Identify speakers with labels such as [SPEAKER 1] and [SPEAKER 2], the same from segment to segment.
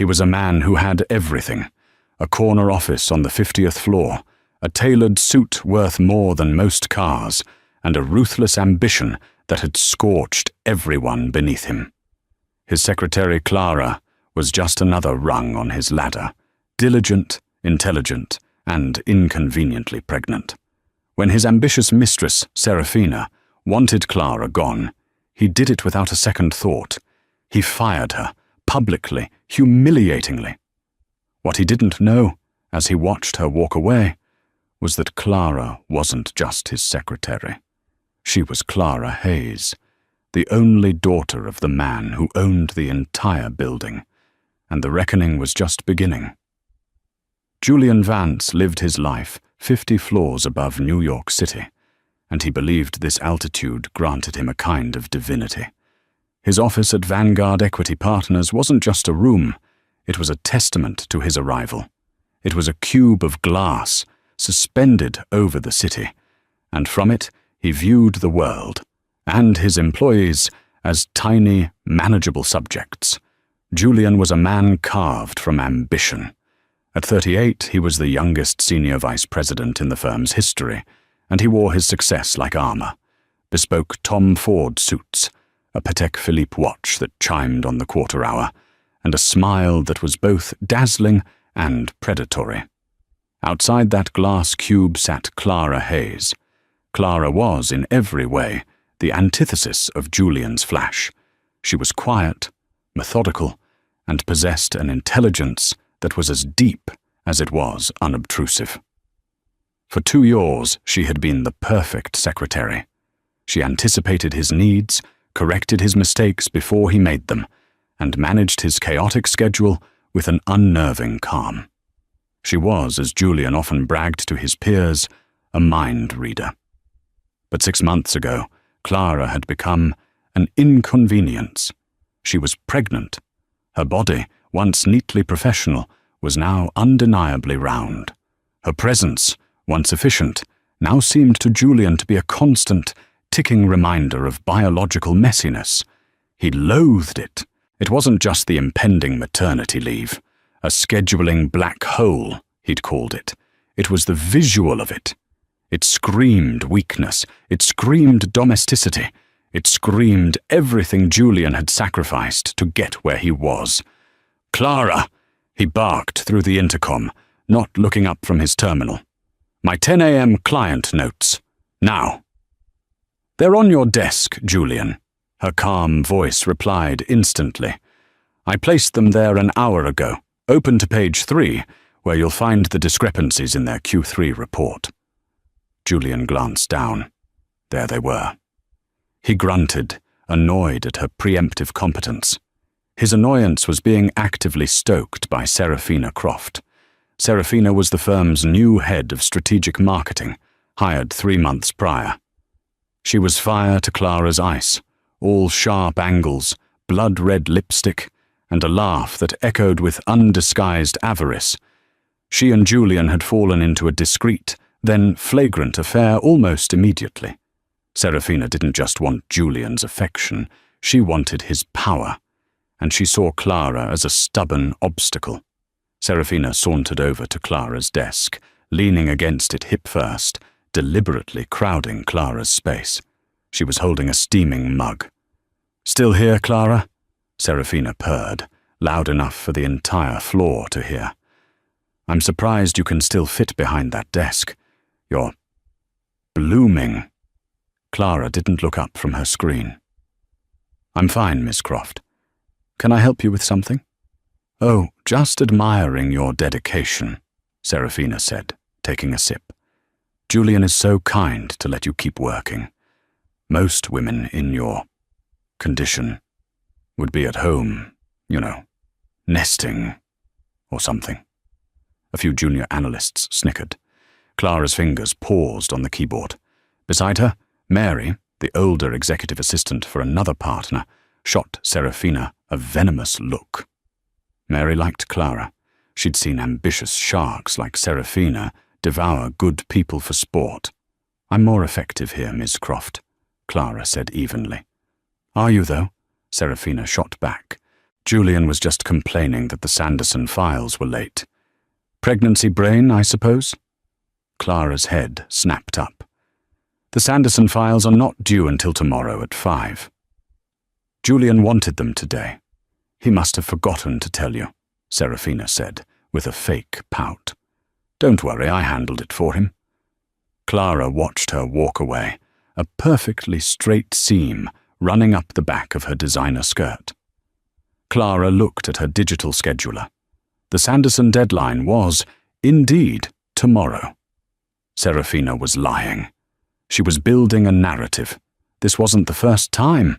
[SPEAKER 1] He was a man who had everything: a corner office on the 50th floor, a tailored suit worth more than most cars, and a ruthless ambition that had scorched everyone beneath him. His secretary Clara was just another rung on his ladder, diligent, intelligent, and inconveniently pregnant. When his ambitious mistress, Serafina, wanted Clara gone, he did it without a second thought. He fired her, publicly, humiliatingly. What he didn't know, as he watched her walk away, was that Clara wasn't just his secretary. She was Clara Hayes, the only daughter of the man who owned the entire building, and the reckoning was just beginning. Julian Vance lived his life 50 floors above New York City, and he believed this altitude granted him a kind of divinity. His office at Vanguard Equity Partners wasn't just a room, it was a testament to his arrival. It was a cube of glass, suspended over the city, and from it he viewed the world, and his employees, as tiny, manageable subjects. Julian was a man carved from ambition. At 38, he was the youngest senior vice president in the firm's history, and he wore his success like armor: bespoke Tom Ford suits, a Patek Philippe watch that chimed on the quarter hour, and a smile that was both dazzling and predatory. Outside that glass cube sat Clara Hayes. Clara was, in every way, the antithesis of Julian's flash. She was quiet, methodical, and possessed an intelligence that was as deep as it was unobtrusive. For 2 years, she had been the perfect secretary. She anticipated his needs, corrected his mistakes before he made them, and managed his chaotic schedule with an unnerving calm. She was, as Julian often bragged to his peers, a mind reader. But 6 months ago, Clara had become an inconvenience. She was pregnant. Her body, once neatly professional, was now undeniably round. Her presence, once efficient, now seemed to Julian to be a constant, ticking reminder of biological messiness. He loathed it. It wasn't just the impending maternity leave, a scheduling black hole, he'd called it. It was the visual of it. It screamed weakness. It screamed domesticity. It screamed everything Julian had sacrificed to get where he was. "Clara!" he barked through the intercom, not looking up from his terminal. "My 10 a.m. client notes. Now." "They're on your desk, Julian," her calm voice replied instantly. "I placed them there an hour ago. Open to page 3, where you'll find the discrepancies in their Q3 report." Julian glanced down. There they were. He grunted, annoyed at her preemptive competence. His annoyance was being actively stoked by Serafina Croft. Serafina was the firm's new head of strategic marketing, hired 3 months prior. She was fire to Clara's ice, all sharp angles, blood-red lipstick, and a laugh that echoed with undisguised avarice. She and Julian had fallen into a discreet, then flagrant affair almost immediately. Serafina didn't just want Julian's affection, she wanted his power, and she saw Clara as a stubborn obstacle. Serafina sauntered over to Clara's desk, leaning against it hip first, deliberately crowding Clara's space. She was holding a steaming mug. "Still here, Clara?" Serafina purred, loud enough for the entire floor to hear. "I'm surprised you can still fit behind that desk. You're blooming." Clara didn't look up from her screen. "I'm fine, Miss Croft. Can I help you with something?" "Oh, just admiring your dedication," Serafina said, taking a sip. "Julian is so kind to let you keep working. Most women in your condition would be at home, nesting or something." A few junior analysts snickered. Clara's fingers paused on the keyboard. Beside her, Mary, the older executive assistant for another partner, shot Serafina a venomous look. Mary liked Clara. She'd seen ambitious sharks like Serafina devour good people for sport. "I'm more effective here, Miss Croft," Clara said evenly. "Are you, though?" Serafina shot back. Julian was just complaining that the Sanderson files were late. Pregnancy brain, I suppose? Clara's head snapped up. The Sanderson files are not due until tomorrow at 5. Julian wanted them today. He must have forgotten to tell you, Serafina said, with a fake pout. Don't worry, I handled it for him. Clara watched her walk away, a perfectly straight seam running up the back of her designer skirt. Clara looked at her digital scheduler. The Sanderson deadline was, indeed, tomorrow. Serafina was lying. She was building a narrative. This wasn't the first time.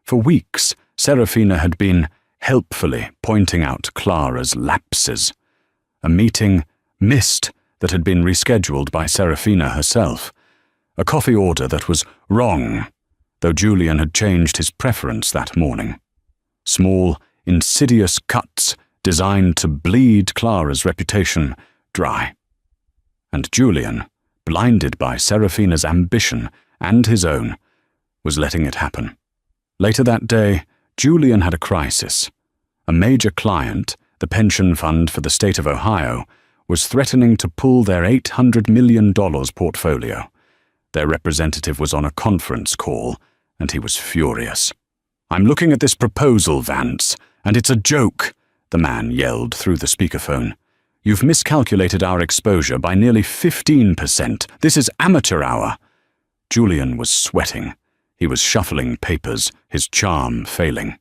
[SPEAKER 1] For weeks, Serafina had been helpfully pointing out Clara's lapses. A meeting missed that had been rescheduled by Serafina herself. A coffee order that was wrong, though Julian had changed his preference that morning. Small, insidious cuts designed to bleed Clara's reputation dry. And Julian, blinded by Serafina's ambition and his own, was letting it happen. Later that day, Julian had a crisis. A major client, the pension fund for the state of Ohio, was threatening to pull their $800 million portfolio. Their representative was on a conference call, and he was furious. "I'm looking at this proposal, Vance, and it's a joke," the man yelled through the speakerphone. "You've miscalculated our exposure by nearly 15%. This is amateur hour." Julian was sweating. He was shuffling papers, his charm failing.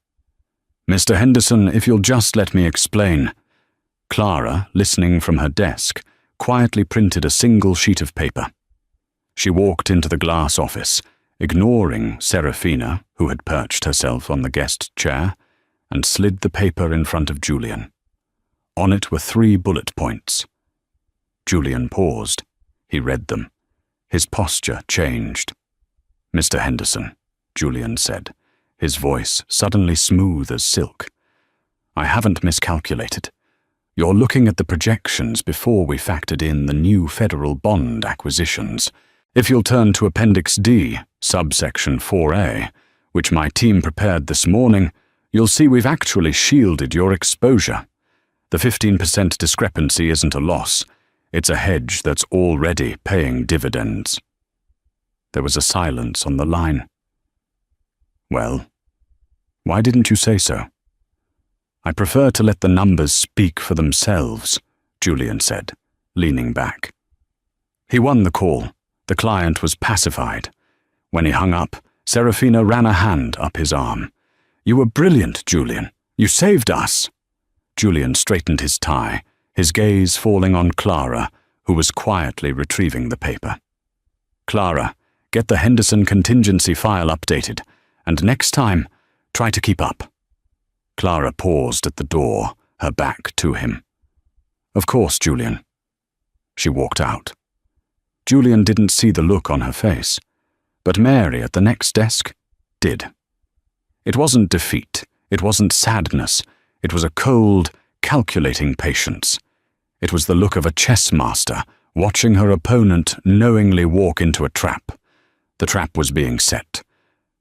[SPEAKER 1] "Mr. Henderson, if you'll just let me explain." Clara, listening from her desk, quietly printed a single sheet of paper. She walked into the glass office, ignoring Serafina, who had perched herself on the guest chair, and slid the paper in front of Julian. On it were 3 bullet points. Julian paused. He read them. His posture changed. "Mr. Henderson," Julian said, his voice suddenly smooth as silk. "I haven't miscalculated. You're looking at the projections before we factored in the new federal bond acquisitions. If you'll turn to Appendix D, subsection 4A, which my team prepared this morning, you'll see we've actually shielded your exposure. The 15% discrepancy isn't a loss. It's a hedge that's already paying dividends." There was a silence on the line. "Well, why didn't you say so?" "I prefer to let the numbers speak for themselves," Julian said, leaning back. He won the call. The client was pacified. When he hung up, Serafina ran a hand up his arm. "You were brilliant, Julian. You saved us." Julian straightened his tie, his gaze falling on Clara, who was quietly retrieving the paper. "Clara, get the Henderson contingency file updated, and next time, try to keep up." Clara paused at the door, her back to him. "Of course, Julian." She walked out. Julian didn't see the look on her face, but Mary at the next desk did. It wasn't defeat, it wasn't sadness, it was a cold, calculating patience. It was the look of a chess master watching her opponent knowingly walk into a trap. The trap was being set,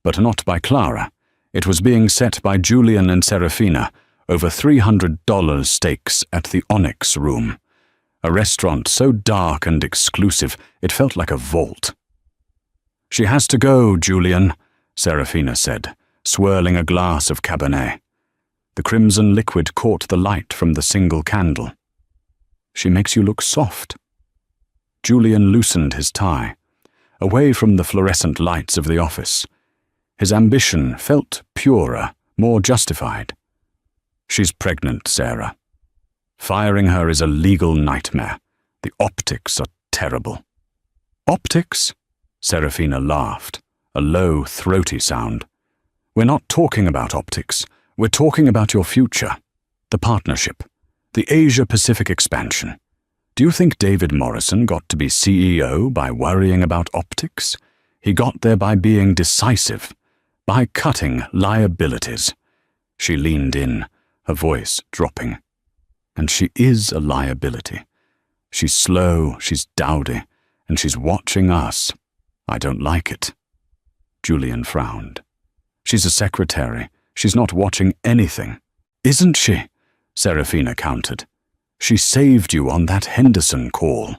[SPEAKER 1] but not by Clara. It was being set by Julian and Serafina over $300 stakes at the Onyx Room, a restaurant so dark and exclusive it felt like a vault. "She has to go, Julian," Serafina said, swirling a glass of Cabernet. The crimson liquid caught the light from the single candle. "She makes you look soft." Julian loosened his tie, away from the fluorescent lights of the office. His ambition felt purer, more justified. "She's pregnant, Sarah. Firing her is a legal nightmare. The optics are terrible." "Optics?" Serafina laughed, a low, throaty sound. "We're not talking about optics. We're talking about your future. The partnership. The Asia-Pacific expansion. Do you think David Morrison got to be CEO by worrying about optics? He got there by being decisive, by cutting liabilities." She leaned in, her voice dropping. "And she is a liability. She's slow, she's dowdy, and she's watching us. I don't like it." Julian frowned. "She's a secretary. She's not watching anything." Isn't she? Serafina countered. She saved you on that Henderson call.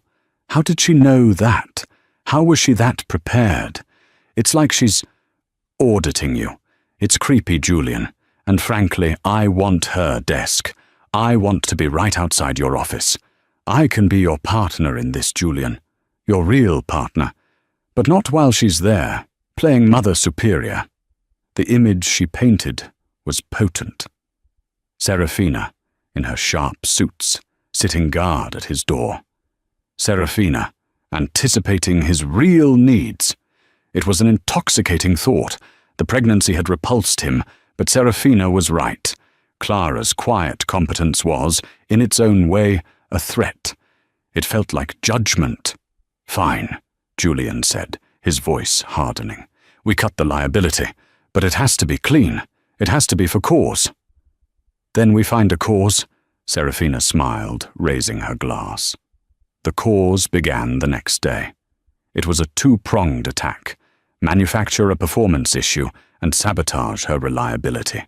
[SPEAKER 1] How did she know that? How was she that prepared? It's like she's auditing you. It's creepy, Julian. And frankly, I want her desk. I want to be right outside your office. I can be your partner in this, Julian. Your real partner. But not while she's there, playing Mother Superior. The image she painted was potent. Serafina, in her sharp suits, sitting guard at his door. Serafina, anticipating his real needs. It was an intoxicating thought. The pregnancy had repulsed him, but Serafina was right. Clara's quiet competence was, in its own way, a threat. It felt like judgment. Fine, Julian said, his voice hardening. We cut the liability, but it has to be clean. It has to be for cause. Then we find a cause, Serafina smiled, raising her glass. The cause began the next day. It was a two-pronged attack. Manufacture a performance issue and sabotage her reliability.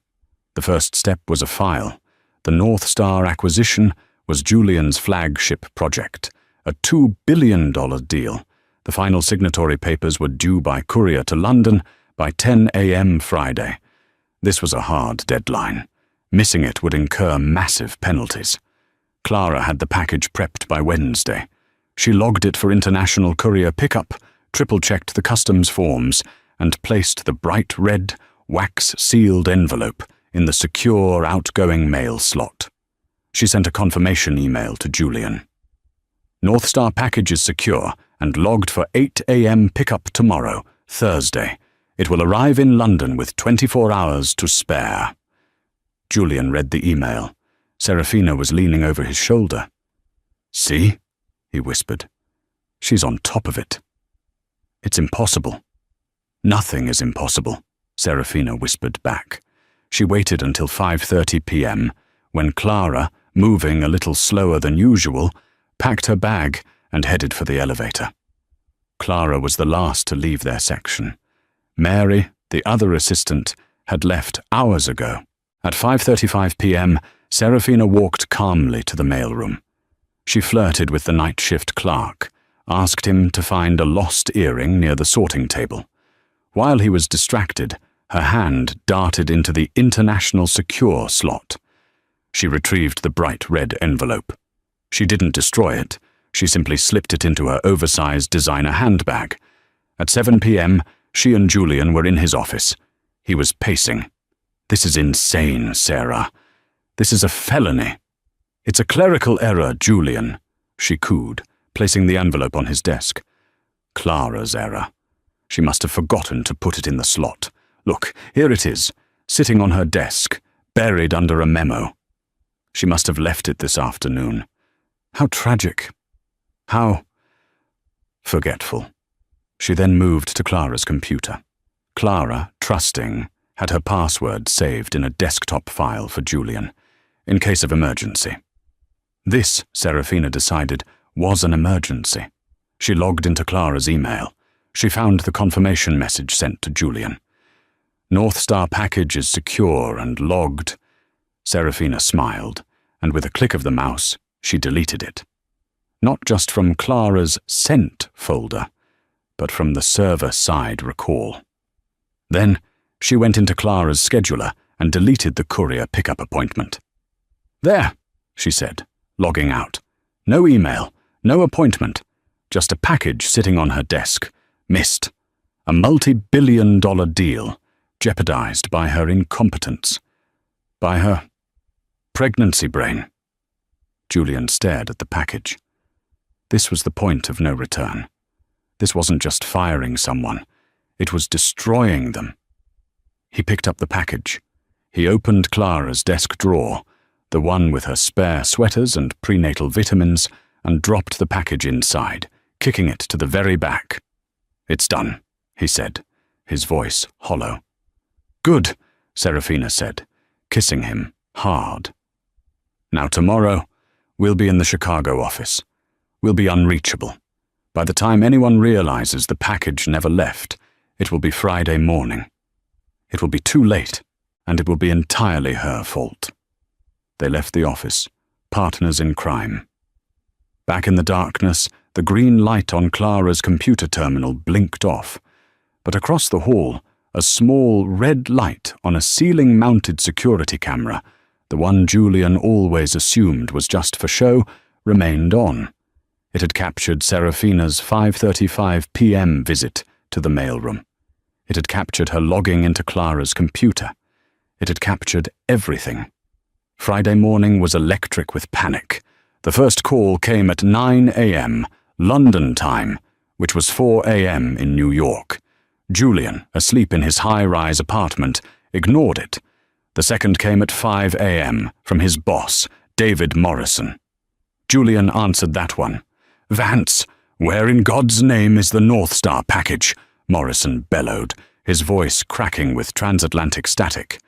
[SPEAKER 1] The first step was a file. The North Star acquisition was Julian's flagship project, a $2 billion deal. The final signatory papers were due by courier to London by 10 a.m. Friday. This was a hard deadline. Missing it would incur massive penalties. Clara had the package prepped by Wednesday. She logged it for international courier pickup, triple-checked the customs forms, and placed the bright red, wax-sealed envelope in the secure outgoing mail slot. She sent a confirmation email to Julian. North Star package is secure and logged for 8 a.m. pickup tomorrow, Thursday. It will arrive in London with 24 hours to spare. Julian read the email. Serafina was leaning over his shoulder. See? He whispered. She's on top of it. It's impossible. Nothing is impossible, Serafina whispered back. She waited until 5:30 p.m., when Clara, moving a little slower than usual, packed her bag and headed for the elevator. Clara was the last to leave their section. Mary, the other assistant, had left hours ago. At 5:35 p.m., Serafina walked calmly to the mailroom. She flirted with the night shift clerk, asked him to find a lost earring near the sorting table. While he was distracted, her hand darted into the International Secure slot. She retrieved the bright red envelope. She didn't destroy it. She simply slipped it into her oversized designer handbag. At 7 p.m., she and Julian were in his office. He was pacing. This is insane, Sarah. This is a felony. It's a clerical error, Julian, she cooed, placing the envelope on his desk. Clara's error. She must have forgotten to put it in the slot. Look, here it is, sitting on her desk, buried under a memo. She must have left it this afternoon. How tragic. How forgetful. She then moved to Clara's computer. Clara, trusting, had her password saved in a desktop file for Julian, in case of emergency. This, Serafina decided, was an emergency. She logged into Clara's email. She found the confirmation message sent to Julian. North Star package is secure and logged. Serafina smiled, and with a click of the mouse, she deleted it. Not just from Clara's sent folder, but from the server-side recall. Then, she went into Clara's scheduler and deleted the courier pickup appointment. There, she said, logging out. No email, no appointment, just a package sitting on her desk. Missed. A multi-billion-dollar deal, jeopardized by her incompetence. By her pregnancy brain. Julian stared at the package. This was the point of no return. This wasn't just firing someone. It was destroying them. He picked up the package. He opened Clara's desk drawer, the one with her spare sweaters and prenatal vitamins, and dropped the package inside, kicking it to the very back. It's done, he said, his voice hollow. Good, Serafina said, kissing him hard. Now tomorrow, we'll be in the Chicago office. We'll be unreachable. By the time anyone realizes the package never left, it will be Friday morning. It will be too late, and it will be entirely her fault. They left the office, partners in crime. Back in the darkness, the green light on Clara's computer terminal blinked off, but across the hall, a small red light on a ceiling-mounted security camera, the one Julian always assumed was just for show, remained on. It had captured Serafina's 5:35 p.m. visit to the mailroom. It had captured her logging into Clara's computer. It had captured everything. Friday morning was electric with panic. The first call came at 9 a.m., London time, which was 4 a.m. in New York. Julian, asleep in his high-rise apartment, ignored it. The second came at 5 a.m. from his boss, David Morrison. Julian answered that one. "Vance, where in God's name is the North Star package?" Morrison bellowed, his voice cracking with transatlantic static.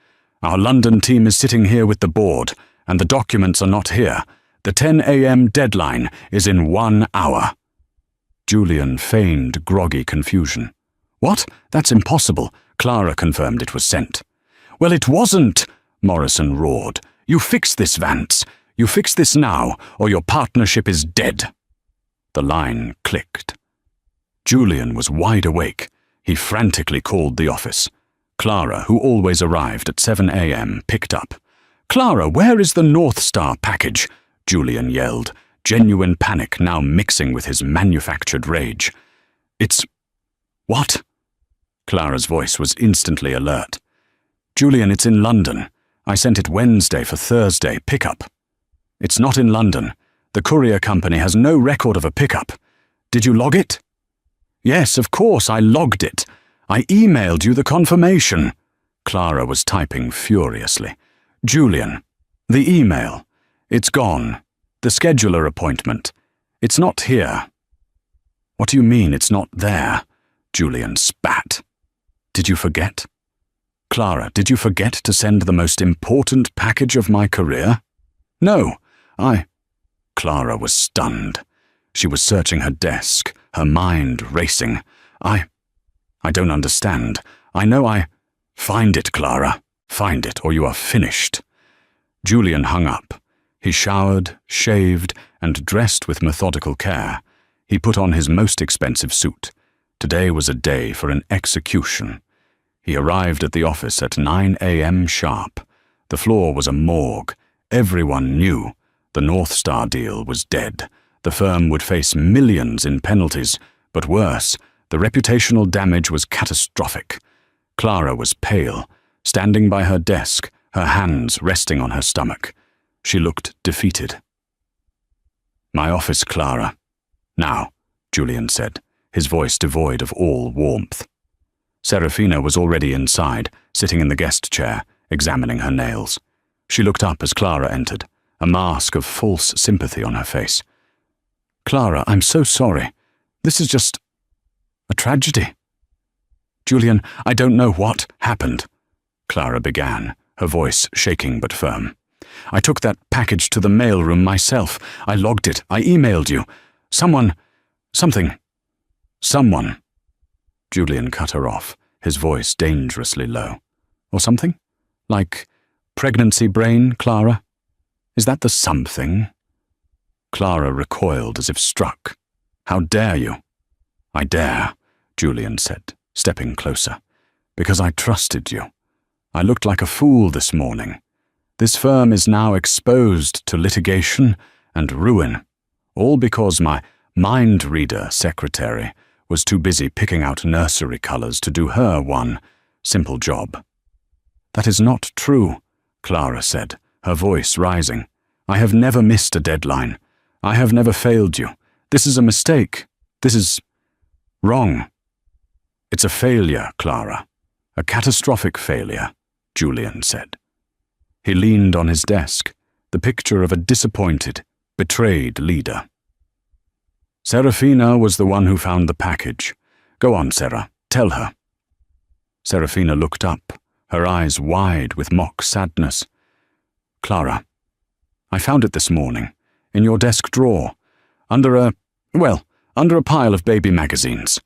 [SPEAKER 1] "Our London team is sitting here with the board, and the documents are not here. The 10 a.m. deadline is in 1 hour. Julian feigned groggy confusion. "What? That's impossible." Clara confirmed it was sent. "Well, it wasn't," Morrison roared. "You fix this, Vance. You fix this now, or your partnership is dead." The line clicked. Julian was wide awake. He frantically called the office. Clara, who always arrived at 7 a.m., picked up. "Clara, where is the North Star package?" Julian yelled, genuine panic now mixing with his manufactured rage. "It's... what?" Clara's voice was instantly alert. "Julian, it's in London. I sent it Wednesday for Thursday pickup." "It's not in London. The courier company has no record of a pickup. Did you log it?" "Yes, of course I logged it. I emailed you the confirmation." Clara was typing furiously. "Julian, the email. It's gone. The scheduler appointment. It's not here." "What do you mean it's not there?" Julian spat. "Did you forget? Clara, did you forget to send the most important package of my career?" "No, Clara was stunned. She was searching her desk, her mind racing. I don't understand. I know I... Find it, Clara. Find it, or you are finished." Julian hung up. He showered, shaved, and dressed with methodical care. He put on his most expensive suit. Today was a day for an execution. He arrived at the office at 9 a.m. sharp. The floor was a morgue. Everyone knew. The North Star deal was dead. The firm would face millions in penalties, but worse, the reputational damage was catastrophic. Clara was pale, standing by her desk, her hands resting on her stomach. She looked defeated. "My office, Clara." "Now," Julian said, his voice devoid of all warmth. Serafina was already inside, sitting in the guest chair, examining her nails. She looked up as Clara entered, a mask of false sympathy on her face. "Clara, I'm so sorry. This is just a tragedy." "Julian, I don't know what happened," Clara began, her voice shaking but firm. "I took that package to the mailroom myself. I logged it. I emailed you. Someone... Julian cut her off, his voice dangerously low. "Or something? Like pregnancy brain, Clara? Is that the something?" Clara recoiled as if struck. "How dare you?" "I dare," Julian said, stepping closer, "because I trusted you. I looked like a fool this morning. This firm is now exposed to litigation and ruin, all because my mind-reader secretary was too busy picking out nursery colors to do her one simple job." "That is not true," Clara said, her voice rising. "I have never missed a deadline. I have never failed you. This is a mistake. This is wrong." "It's a failure, Clara. A catastrophic failure," Julian said. He leaned on his desk, the picture of a disappointed, betrayed leader. "Serafina was the one who found the package. Go on, Sarah, tell her." Serafina looked up, her eyes wide with mock sadness. "Clara, I found it this morning, in your desk drawer, under a pile of baby magazines."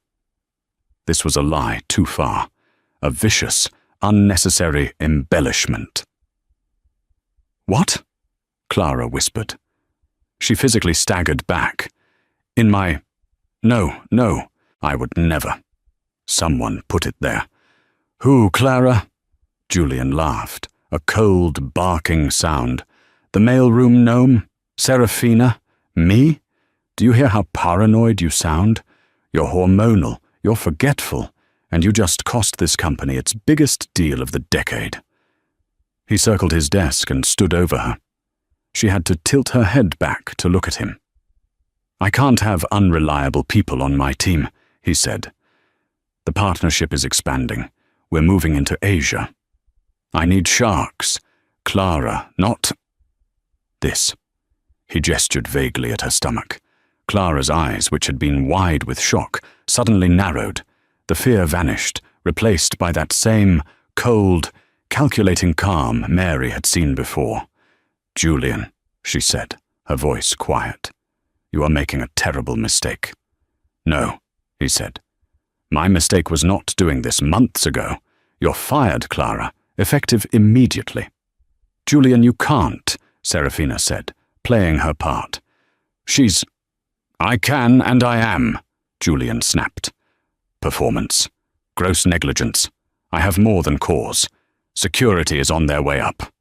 [SPEAKER 1] This was a lie too far, a vicious, unnecessary embellishment. "What?" Clara whispered. She physically staggered back. No, I would never. Someone put it there. Who, Clara? Julian laughed, a cold, barking sound. The mailroom gnome? Serafina? Me? Do you hear how paranoid you sound? You're hormonal, you're forgetful, and you just cost this company its biggest deal of the decade. He circled his desk and stood over her. She had to tilt her head back to look at him. I can't have unreliable people on my team, he said. The partnership is expanding. We're moving into Asia. I need sharks. Clara, not this. He gestured vaguely at her stomach. Clara's eyes, which had been wide with shock, suddenly narrowed. The fear vanished, replaced by that same cold, calculating calm Mary had seen before. Julian, she said, her voice quiet. You are making a terrible mistake. No, he said. My mistake was not doing this months ago. You're fired, Clara, effective immediately. Julian, you can't, Serafina said, playing her part. I can and I am, Julian snapped. Performance. Gross negligence. I have more than cause. Security is on their way up.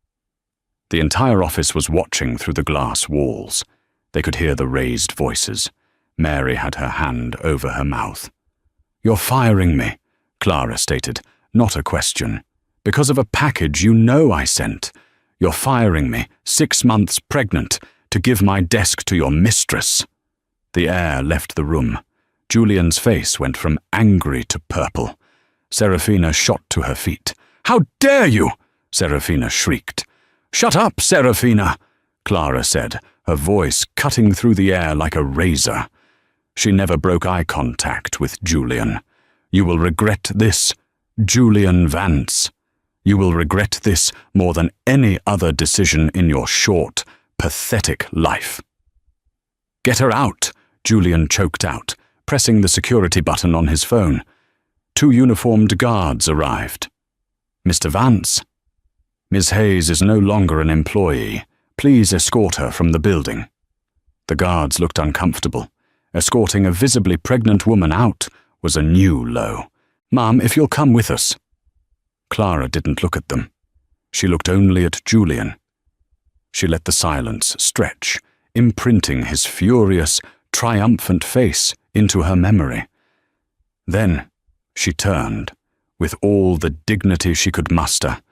[SPEAKER 1] The entire office was watching through the glass walls. They could hear the raised voices. Mary had her hand over her mouth. You're firing me, Clara stated, not a question. Because of a package you know I sent. You're firing me, 6 months pregnant, to give my desk to your mistress. The air left the room. Julian's face went from angry to purple. Serafina shot to her feet. How dare you? Serafina shrieked. Shut up, Serafina, Clara said, her voice cutting through the air like a razor. She never broke eye contact with Julian. You will regret this, Julian Vance. You will regret this more than any other decision in your short, pathetic life. Get her out, Julian choked out, pressing the security button on his phone. 2 uniformed guards arrived. Mr. Vance? Ms. Hayes is no longer an employee. Please escort her from the building. The guards looked uncomfortable. Escorting a visibly pregnant woman out was a new low. Ma'am, if you'll come with us. Clara didn't look at them. She looked only at Julian. She let the silence stretch, imprinting his furious, triumphant face into her memory. Then she turned, with all the dignity she could muster,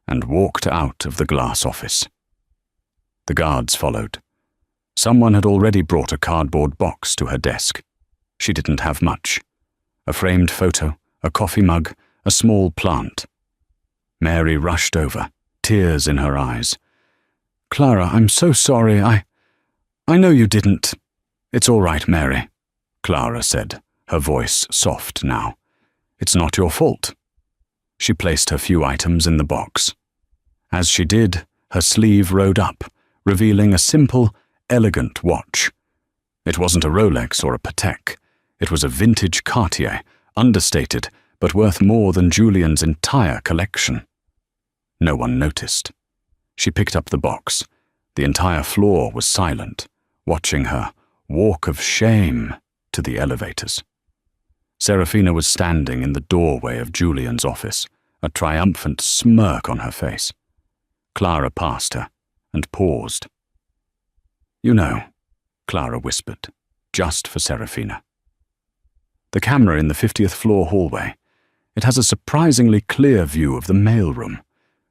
[SPEAKER 1] and walked out of the glass office. The guards followed. Someone had already brought a cardboard box to her desk. She didn't have much. A framed photo, a coffee mug, a small plant. Mary rushed over, tears in her eyes. Clara, I'm so sorry. I know you didn't. It's all right, Mary, Clara said, her voice soft now. It's not your fault. She placed her few items in the box. As she did, her sleeve rode up, revealing a simple, elegant watch. It wasn't a Rolex or a Patek. It was a vintage Cartier, understated, but worth more than Julian's entire collection. No one noticed. She picked up the box. The entire floor was silent, watching her walk of shame to the elevators. Serafina was standing in the doorway of Julian's office, a triumphant smirk on her face. Clara passed her and paused. You know, Clara whispered, just for Serafina. The camera in the 50th floor hallway. It has a surprisingly clear view of the mailroom.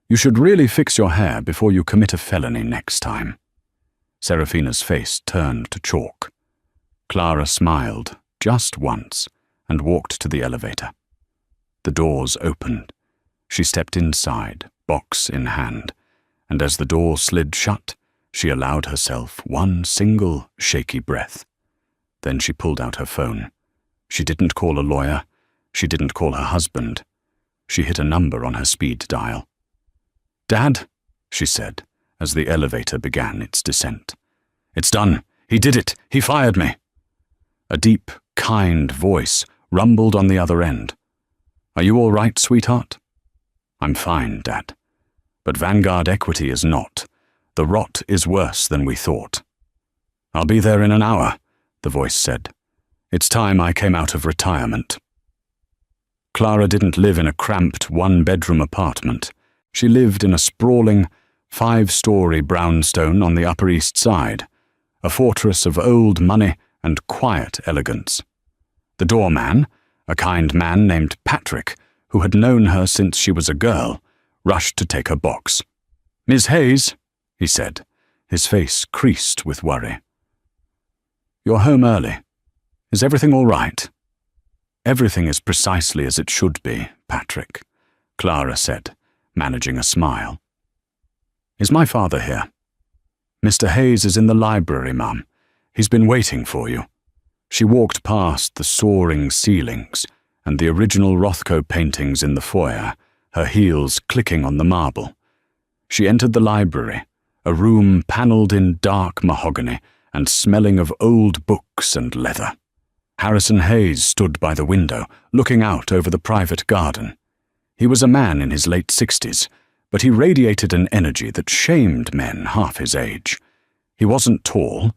[SPEAKER 1] You should really fix your hair before you commit a felony next time. Serafina's face turned to chalk. Clara smiled just once and walked to the elevator. The doors opened. She stepped inside, box in hand, and as the door slid shut, she allowed herself one single shaky breath. Then she pulled out her phone. She didn't call a lawyer. She didn't call her husband. She hit a number on her speed dial. Dad, she said, as the elevator began its descent. It's done. He did it. He fired me. A deep, kind voice rumbled on the other end. Are you all right, sweetheart? I'm fine, Dad. But Vanguard Equity is not. The rot is worse than we thought." "I'll be there in an hour," the voice said. "It's time I came out of retirement." Clara didn't live in a cramped one-bedroom apartment. She lived in a sprawling, 5-story brownstone on the Upper East Side, a fortress of old money and quiet elegance. The doorman, a kind man named Patrick, who had known her since she was a girl, rushed to take her box. "Miss Hayes," he said, his face creased with worry. "You're home early. Is everything all right?" "Everything is precisely as it should be, Patrick," Clara said, managing a smile. "Is my father here?" "Mr. Hayes is in the library, Mum. He's been waiting for you." She walked past the soaring ceilings and the original Rothko paintings in the foyer, her heels clicking on the marble. She entered the library, a room panelled in dark mahogany and smelling of old books and leather. Harrison Hayes stood by the window, looking out over the private garden. He was a man in his late 60s, but he radiated an energy that shamed men half his age. He wasn't tall,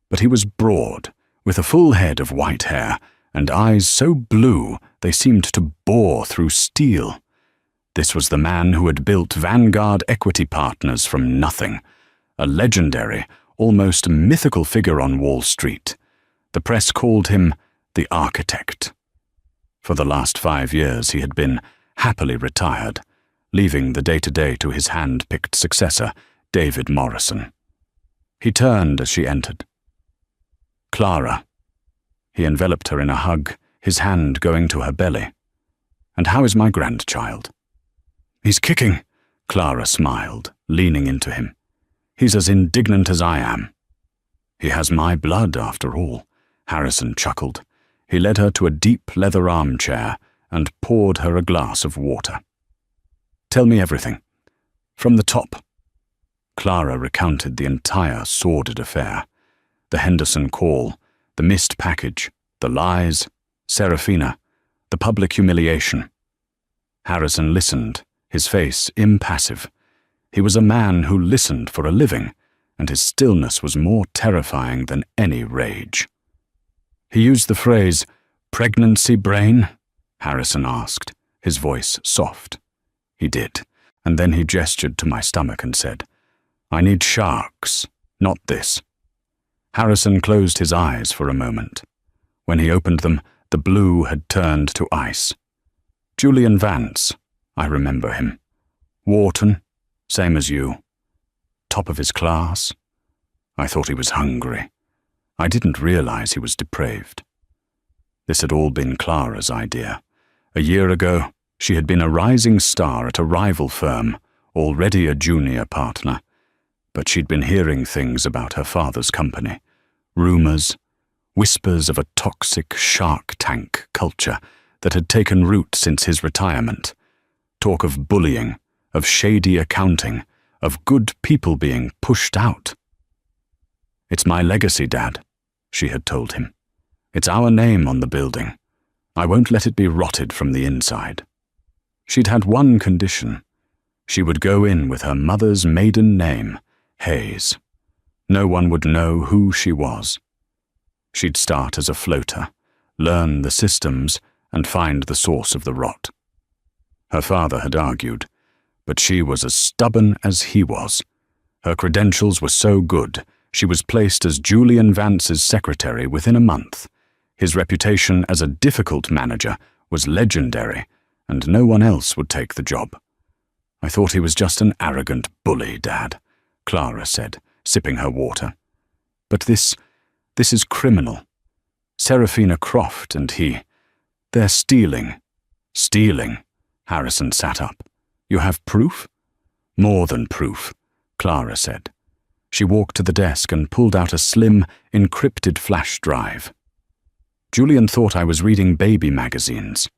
[SPEAKER 1] but he was broad, with a full head of white hair and eyes so blue they seemed to bore through steel. This was the man who had built Vanguard Equity Partners from nothing, a legendary, almost mythical figure on Wall Street. The press called him the Architect. For the last 5 years he had been happily retired, leaving the day-to-day to his hand-picked successor, David Morrison. He turned as she entered. "Clara." He enveloped her in a hug, his hand going to her belly. "And how is my grandchild?" "He's kicking," Clara smiled, leaning into him. "He's as indignant as I am." "He has my blood, after all," Harrison chuckled. He led her to a deep leather armchair and poured her a glass of water. "Tell me everything. From the top." Clara recounted the entire sordid affair. The Henderson call, the missed package, the lies, Serafina, the public humiliation. Harrison listened, his face impassive. He was a man who listened for a living, and his stillness was more terrifying than any rage. "He used the phrase, 'pregnancy brain'?" Harrison asked, his voice soft. "He did, and then he gestured to my stomach and said, 'I need sharks, not this.'" Harrison closed his eyes for a moment. When he opened them, the blue had turned to ice. "Julian Vance, I remember him. Wharton, same as you. Top of his class. I thought he was hungry. I didn't realize he was depraved." This had all been Clara's idea. A year ago, she had been a rising star at a rival firm, already a junior partner. But she'd been hearing things about her father's company. Rumors, whispers of a toxic Shark Tank culture that had taken root since his retirement. Talk of bullying, of shady accounting, of good people being pushed out. "It's my legacy, Dad," she had told him. "It's our name on the building. I won't let it be rotted from the inside." She'd had one condition. She would go in with her mother's maiden name, Hayes. No one would know who she was. She'd start as a floater, learn the systems, and find the source of the rot. Her father had argued, but she was as stubborn as he was. Her credentials were so good, she was placed as Julian Vance's secretary within a month. His reputation as a difficult manager was legendary, and no one else would take the job. "I thought he was just an arrogant bully, Dad," Clara said, sipping her water. "But this is criminal. Serafina Croft and he, they're stealing." "Stealing?" Harrison sat up. "You have proof?" "More than proof," Clara said. She walked to the desk and pulled out a slim, encrypted flash drive. "Julian thought I was reading baby magazines.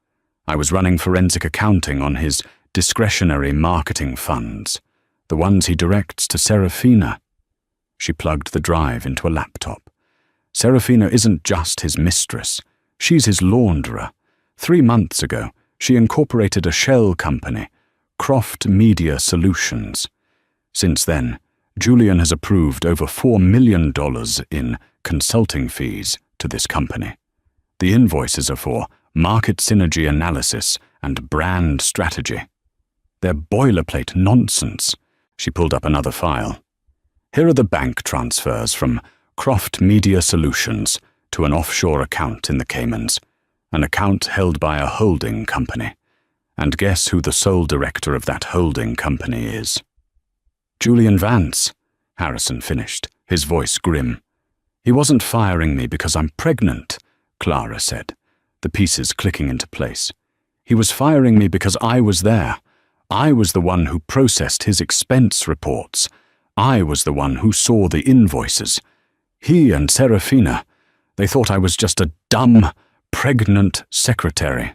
[SPEAKER 1] I was running forensic accounting on his discretionary marketing funds, the ones he directs to Serafina." She plugged the drive into a laptop. "Serafina isn't just his mistress. She's his launderer. 3 months ago, she incorporated a shell company, Croft Media Solutions. Since then, Julian has approved over $4 million in consulting fees to this company. The invoices are for market synergy analysis and brand strategy. They're boilerplate nonsense. She pulled up another file. Here are the bank transfers from Croft Media Solutions to an offshore account in the Caymans, an account held by a holding company. And guess who the sole director of that holding company is? Julian Vance, Harrison finished, his voice grim. He wasn't firing me because I'm pregnant, Clara said, the pieces clicking into place. He was firing me because I was there. I was the one who processed his expense reports. I was the one who saw the invoices. He and Serafina, they thought I was just a dumb, pregnant secretary.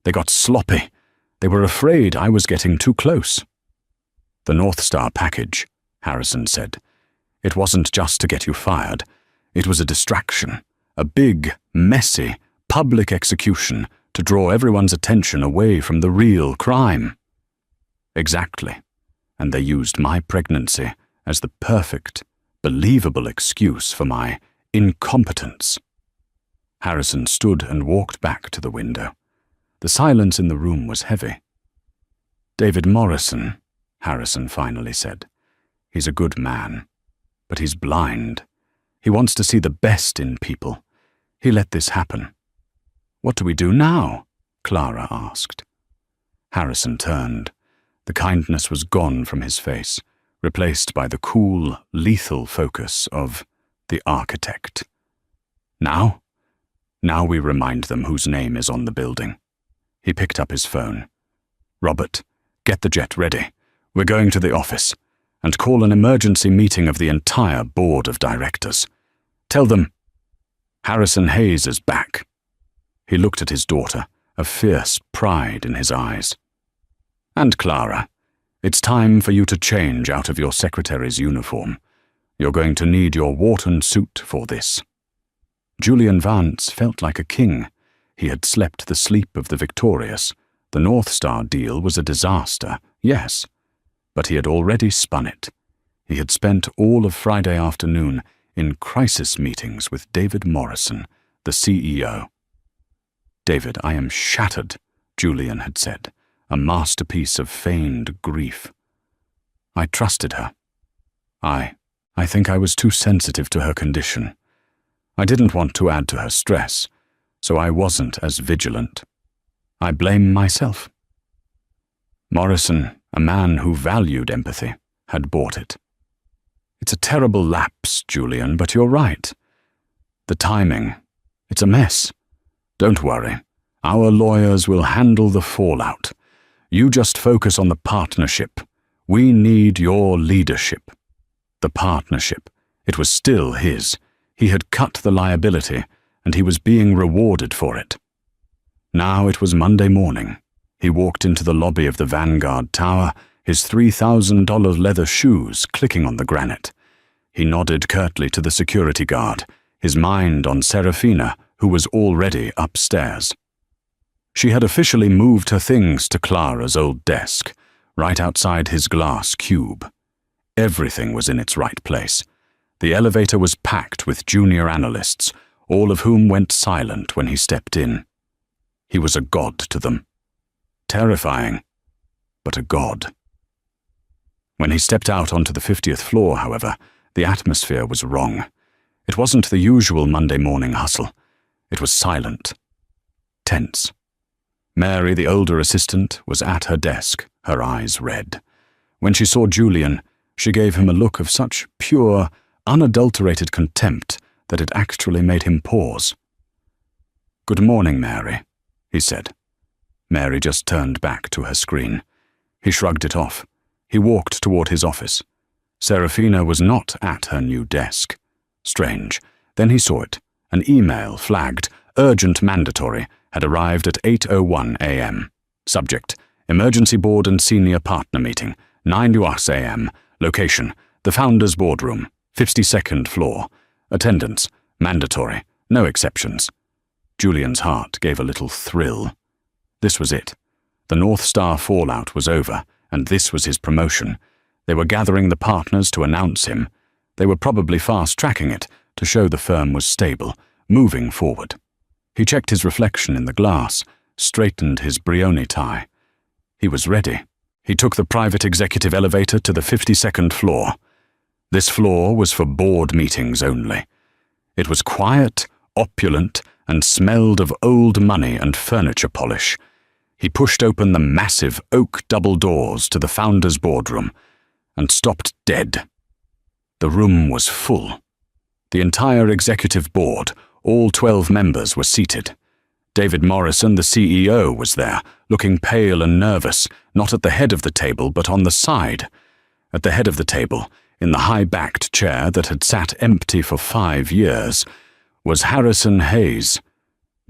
[SPEAKER 1] They got sloppy. They were afraid I was getting too close. The North Star package, Harrison said. It wasn't just to get you fired. It was a distraction, a big, messy, public execution to draw everyone's attention away from the real crime. Exactly. And they used my pregnancy as the perfect, believable excuse for my incompetence. Harrison stood and walked back to the window. The silence in the room was heavy. David Morrison, Harrison finally said. He's a good man, but he's blind. He wants to see the best in people. He let this happen. What do we do now? Clara asked. Harrison turned. The kindness was gone from his face, replaced by the cool, lethal focus of the architect. Now? Now we remind them whose name is on the building. He picked up his phone. Robert, get the jet ready. We're going to the office. And call an emergency meeting of the entire board of directors. Tell them, Harrison Hayes is back. He looked at his daughter, a fierce pride in his eyes. And Clara, it's time for you to change out of your secretary's uniform. You're going to need your Wharton suit for this. Julian Vance felt like a king. He had slept the sleep of the victorious. The North Star deal was a disaster, yes, but he had already spun it. He had spent all of Friday afternoon in crisis meetings with David Morrison, the CEO. David, I am shattered, Julian had said, a masterpiece of feigned grief. I trusted her. I think I was too sensitive to her condition. I didn't want to add to her stress, so I wasn't as vigilant. I blame myself. Morrison, a man who valued empathy, had bought it. It's a terrible lapse, Julian, but you're right. The timing, it's a mess. Don't worry. Our lawyers will handle the fallout. You just focus on the partnership. We need your leadership. The partnership. It was still his. He had cut the liability, and he was being rewarded for it. Now it was Monday morning. He walked into the lobby of the Vanguard Tower, his $3,000 leather shoes clicking on the granite. He nodded curtly to the security guard, his mind on Serafina, who was already upstairs. She had officially moved her things to Clara's old desk, right outside his glass cube. Everything was in its right place. The elevator was packed with junior analysts, all of whom went silent when he stepped in. He was a god to them. Terrifying, but a god. When he stepped out onto the 50th floor, however, the atmosphere was wrong. It wasn't the usual Monday morning hustle. It was silent, tense. Mary, the older assistant, was at her desk, her eyes red. When she saw Julian, she gave him a look of such pure, unadulterated contempt that it actually made him pause. "Good morning, Mary," he said. Mary just turned back to her screen. He shrugged it off. He walked toward his office. Serafina was not at her new desk. Strange. Then he saw it. An email flagged, urgent mandatory, had arrived at 8:01 a.m. Subject, Emergency Board and Senior Partner Meeting, 9 US a.m. Location, the Founders Boardroom, 52nd floor. Attendance, mandatory, no exceptions. Julian's heart gave a little thrill. This was it. The North Star fallout was over, and this was his promotion. They were gathering the partners to announce him. They were probably fast-tracking it to show the firm was stable, moving forward. He checked his reflection in the glass, straightened his Brioni tie. He was ready. He took the private executive elevator to the 52nd floor. This floor was for board meetings only. It was quiet, opulent, and smelled of old money and furniture polish. He pushed open the massive oak double doors to the founder's boardroom and stopped dead. The room was full. The entire executive board, all 12 members, were seated. David Morrison, the CEO, was there, looking pale and nervous, not at the head of the table but on the side. At the head of the table, in the high-backed chair that had sat empty for 5 years, was Harrison Hayes.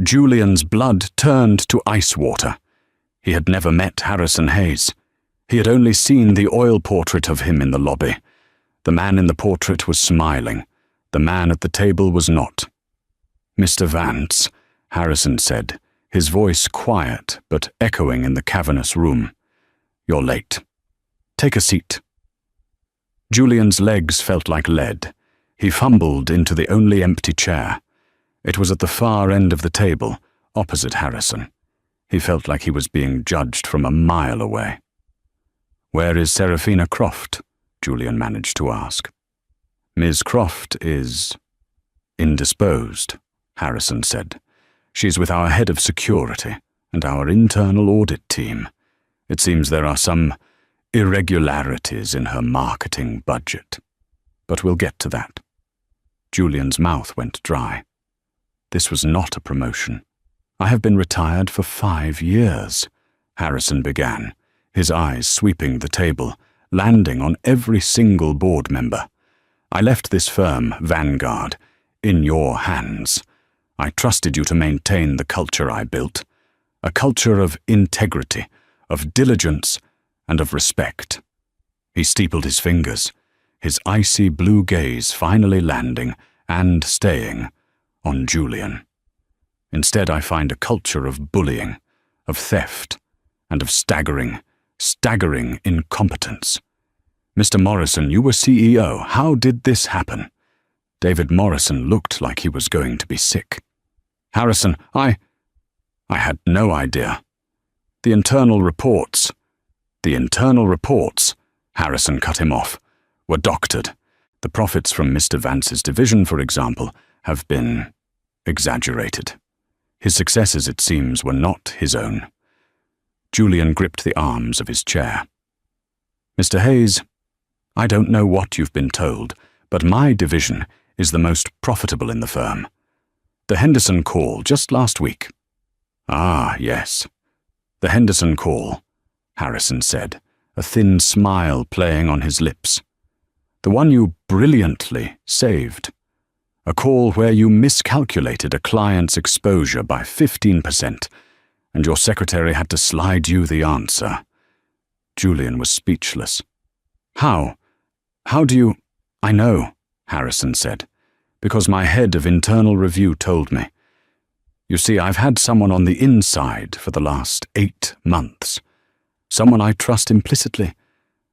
[SPEAKER 1] Julian's blood turned to ice water. He had never met Harrison Hayes. He had only seen the oil portrait of him in the lobby. The man in the portrait was smiling. The man at the table was not. "Mr. Vance," Harrison said, his voice quiet but echoing in the cavernous room. "You're late. Take a seat." Julian's legs felt like lead. He fumbled into the only empty chair. It was at the far end of the table, opposite Harrison. He felt like he was being judged from a mile away. "Where is Seraphina Croft?" Julian managed to ask. "Ms. Croft is indisposed," Harrison said. "She's with our head of security and our internal audit team. It seems there are some irregularities in her marketing budget. But we'll get to that." Julian's mouth went dry. This was not a promotion. "I have been retired for 5 years," Harrison began, his eyes sweeping the table, landing on every single board member. "I left this firm, Vanguard, in your hands. I trusted you to maintain the culture I built, a culture of integrity, of diligence, and of respect." He steepled his fingers, his icy blue gaze finally landing and staying on Julian. "Instead, I find a culture of bullying, of theft, and of staggering incompetence. Mr. Morrison, you were CEO. How did this happen?" David Morrison looked like he was going to be sick. "Harrison, I had no idea. The internal reports, Harrison cut him off, were doctored. The profits from Mr. Vance's division, for example, have been exaggerated. His successes, it seems, were not his own." Julian gripped the arms of his chair. "Mr. Hayes, I don't know what you've been told, but my division is the most profitable in the firm. The Henderson call just last week." "Ah, yes. The Henderson call," Harrison said, a thin smile playing on his lips. "The one you brilliantly saved. A call where you miscalculated a client's exposure by 15%, and your secretary had to slide you the answer." Julian was speechless. How do you—" "I know," Harrison said, "because my head of internal review told me. You see, I've had someone on the inside for the last 8 months. Someone I trust implicitly.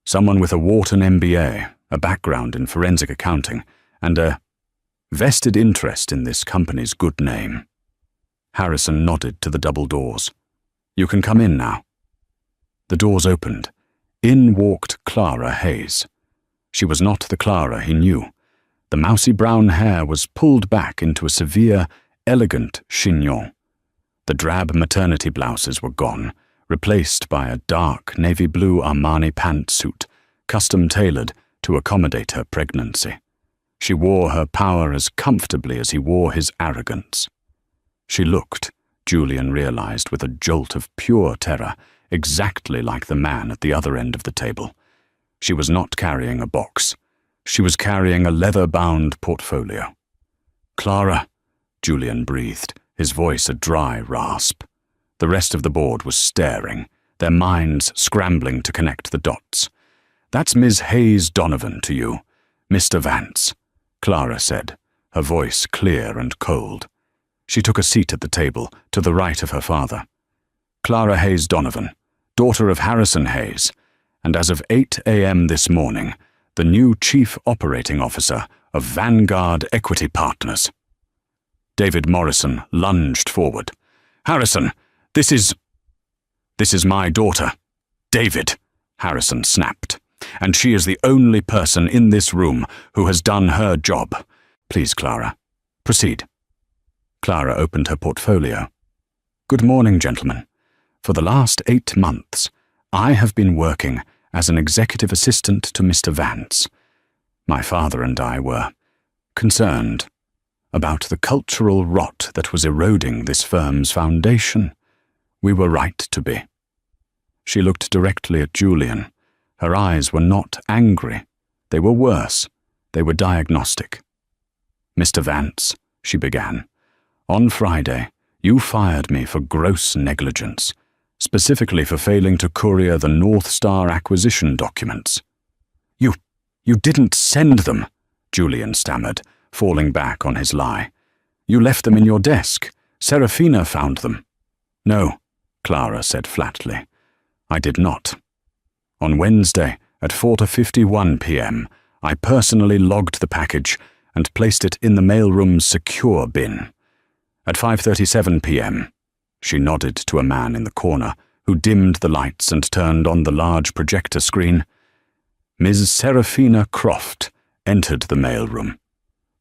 [SPEAKER 1] Someone with a Wharton MBA, a background in forensic accounting, and a vested interest in this company's good name." Harrison nodded to the double doors. "You can come in now." The doors opened. In walked Clara Hayes. She was not the Clara he knew. The mousy brown hair was pulled back into a severe, elegant chignon. The drab maternity blouses were gone, replaced by a dark navy blue Armani pantsuit, custom-tailored to accommodate her pregnancy. She wore her power as comfortably as he wore his arrogance. She looked, Julian realized with a jolt of pure terror, exactly like the man at the other end of the table. She was not carrying a box. She was carrying a leather-bound portfolio. "Clara," Julian breathed, his voice a dry rasp. The rest of the board was staring, their minds scrambling to connect the dots. "That's Ms. Hayes Donovan to you, Mr. Vance," Clara said, her voice clear and cold. She took a seat at the table, to the right of her father. "Clara Hayes Donovan, daughter of Harrison Hayes, and as of 8 a.m. this morning, the new Chief Operating Officer of Vanguard Equity Partners. David Morrison lunged forward. "Harrison, this is my daughter, David," Harrison snapped, "and she is the only person in this room who has done her job. Please, Clara, proceed." Clara opened her portfolio. "Good morning, gentlemen. For the last 8 months, I have been working as an executive assistant to Mr. Vance. My father and I were concerned about the cultural rot that was eroding this firm's foundation. We were right to be." She looked directly at Julian. Her eyes were not angry. They were worse. They were diagnostic. "Mr. Vance," she began, "on Friday, you fired me for gross negligence, specifically for failing to courier the North Star acquisition documents." You didn't send them," Julian stammered, falling back on his lie. "You left them in your desk. Serafina found them." "No," Clara said flatly. "I did not. On Wednesday at 4:51 p.m., I personally logged the package and placed it in the mailroom's secure bin. At 5:37 p.m., she nodded to a man in the corner who dimmed the lights and turned on the large projector screen. Ms. Serafina Croft entered the mailroom.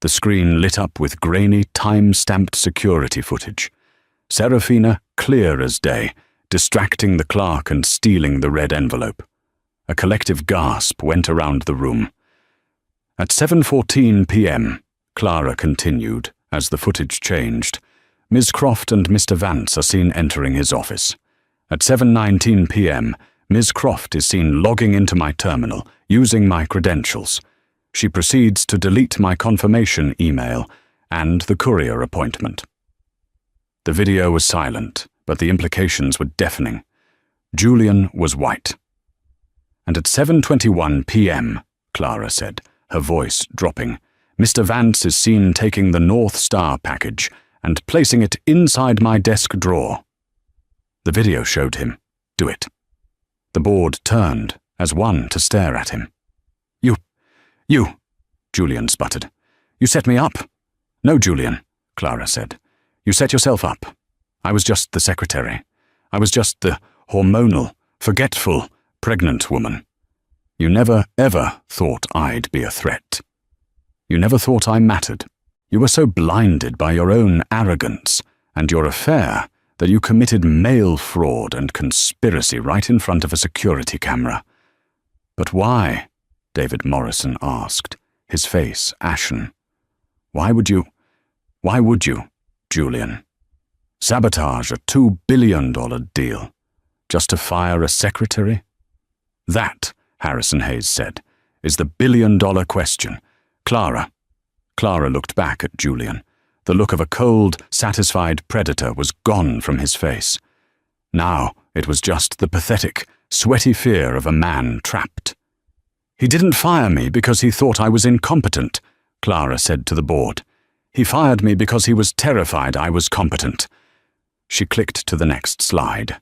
[SPEAKER 1] The screen lit up with grainy, time-stamped security footage. Serafina clear as day, distracting the clerk and stealing the red envelope. A collective gasp went around the room. At 7:14 p.m., Clara continued, as the footage changed. Ms. Croft and Mr. Vance are seen entering his office. At 7:19 p.m., Ms. Croft is seen logging into my terminal, using my credentials. She proceeds to delete my confirmation email and the courier appointment. The video was silent, but the implications were deafening. Julian was white. And at 7:21 p.m., Clara said, her voice dropping, Mr. Vance is seen taking the North Star package and placing it inside my desk drawer. The video showed him do it. The board turned as one to stare at him. You, Julian sputtered. "You set me up." "No, Julian," Clara said. "You set yourself up. I was just the secretary. I was just the hormonal, forgetful, pregnant woman. You never, ever thought I'd be a threat. You never thought I mattered. You were so blinded by your own arrogance and your affair that you committed mail fraud and conspiracy right in front of a security camera." "But why?" David Morrison asked, his face ashen. Why would you, Julian? Sabotage a $2 billion deal, just to fire a secretary? That, Harrison Hayes said, is the billion-dollar question. Clara looked back at Julian. The look of a cold, satisfied predator was gone from his face. Now it was just the pathetic, sweaty fear of a man trapped. "He didn't fire me because he thought I was incompetent," Clara said to the board. "He fired me because he was terrified I was competent." She clicked to the next slide.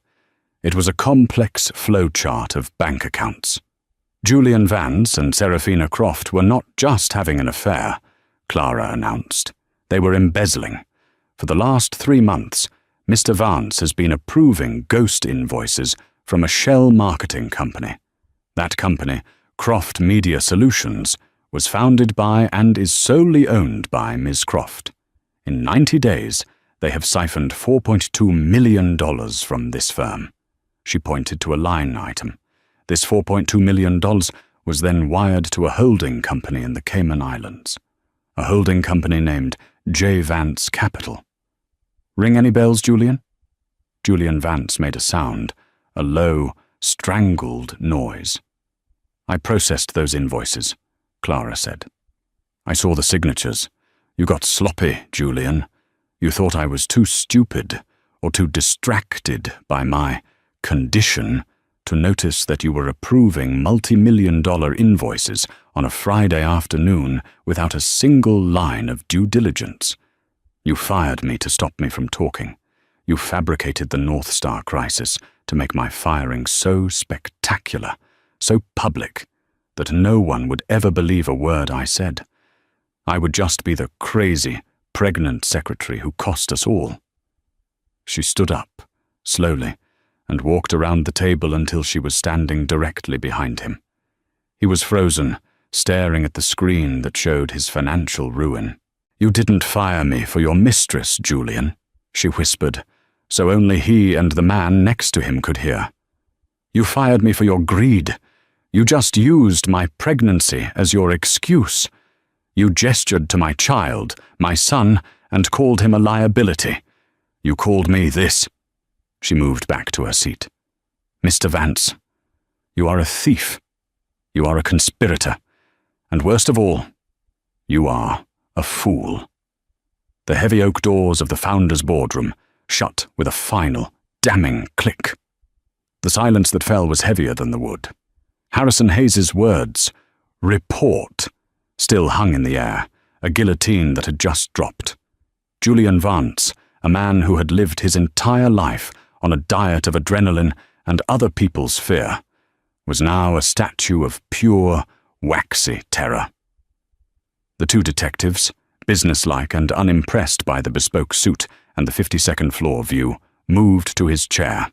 [SPEAKER 1] It was a complex flowchart of bank accounts. Julian Vance and Serafina Croft were not just having an affair, Clara announced. They were embezzling. For the last 3 months, Mr. Vance has been approving ghost invoices from a shell marketing company. That company, Croft Media Solutions, was founded by and is solely owned by Ms. Croft. In 90 days, they have siphoned $4.2 million from this firm. She pointed to a line item. This $4.2 million was then wired to a holding company in the Cayman Islands, a holding company named J. Vance Capital. Ring any bells, Julian? Julian Vance made a sound, a low, strangled noise. "I processed those invoices," Clara said. "I saw the signatures. You got sloppy, Julian. You thought I was too stupid or too distracted by my condition to notice that you were approving multi-million-dollar invoices on a Friday afternoon without a single line of due diligence. You fired me to stop me from talking. You fabricated the North Star crisis to make my firing so spectacular so public, that no one would ever believe a word I said. I would just be the crazy, pregnant secretary who cost us all. She stood up, slowly, and walked around the table until she was standing directly behind him. He was frozen, staring at the screen that showed his financial ruin. "You didn't fire me for your mistress, Julian," she whispered, so only he and the man next to him could hear. "You fired me for your greed. You just used my pregnancy as your excuse. You gestured to my child, my son, and called him a liability. You called me this." She moved back to her seat. "Mr. Vance, you are a thief. You are a conspirator. And worst of all, you are a fool." The heavy oak doors of the founder's boardroom shut with a final, damning click. The silence that fell was heavier than the wood. Harrison Hayes's words, "report," still hung in the air, a guillotine that had just dropped. Julian Vance, a man who had lived his entire life on a diet of adrenaline and other people's fear, was now a statue of pure, waxy terror. The two detectives, businesslike and unimpressed by the bespoke suit and the 52nd floor view, moved to his chair.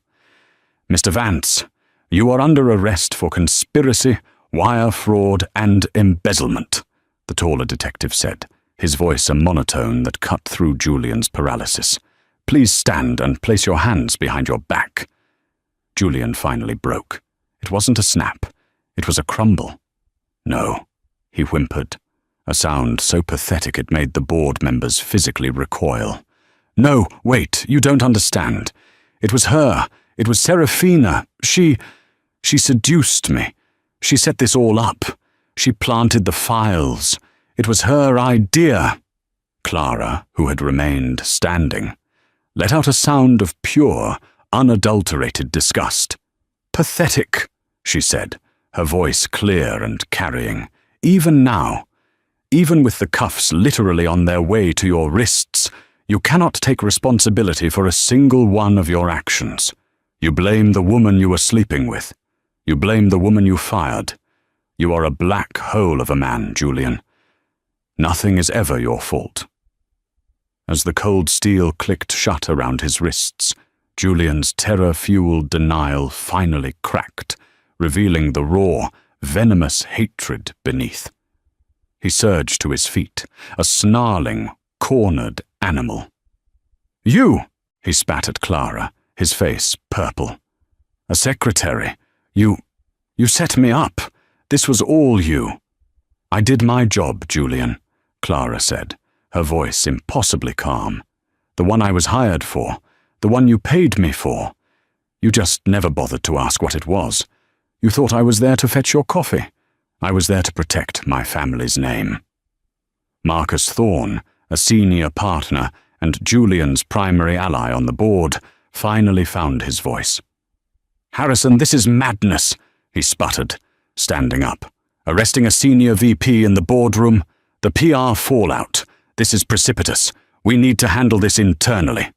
[SPEAKER 1] "Mr. Vance, you are under arrest for conspiracy, wire fraud, and embezzlement," the taller detective said, his voice a monotone that cut through Julian's paralysis. "Please stand and place your hands behind your back." Julian finally broke. It wasn't a snap. It was a crumble. "No," he whimpered, a sound so pathetic it made the board members physically recoil. "No, wait, you don't understand. It was her. It was Serafina. She seduced me. She set this all up. She planted the files. It was her idea." Clara, who had remained standing, let out a sound of pure, unadulterated disgust. "Pathetic," she said, her voice clear and carrying. "Even now, even with the cuffs literally on their way to your wrists, you cannot take responsibility for a single one of your actions. You blame the woman you were sleeping with. You blame the woman you fired. You are a black hole of a man, Julian. Nothing is ever your fault." As the cold steel clicked shut around his wrists, Julian's terror-fueled denial finally cracked, revealing the raw, venomous hatred beneath. He surged to his feet, a snarling, cornered animal. "You!" he spat at Clara, his face purple. "A secretary. You set me up. This was all you." "I did my job, Julian," Clara said, her voice impossibly calm. "The one I was hired for, the one you paid me for. You just never bothered to ask what it was. You thought I was there to fetch your coffee. I was there to protect my family's name." Marcus Thorne, a senior partner and Julian's primary ally on the board, finally found his voice. "Harrison, this is madness," he sputtered, standing up. "Arresting a senior VP in the boardroom? The PR fallout. This is precipitous. We need to handle this internally."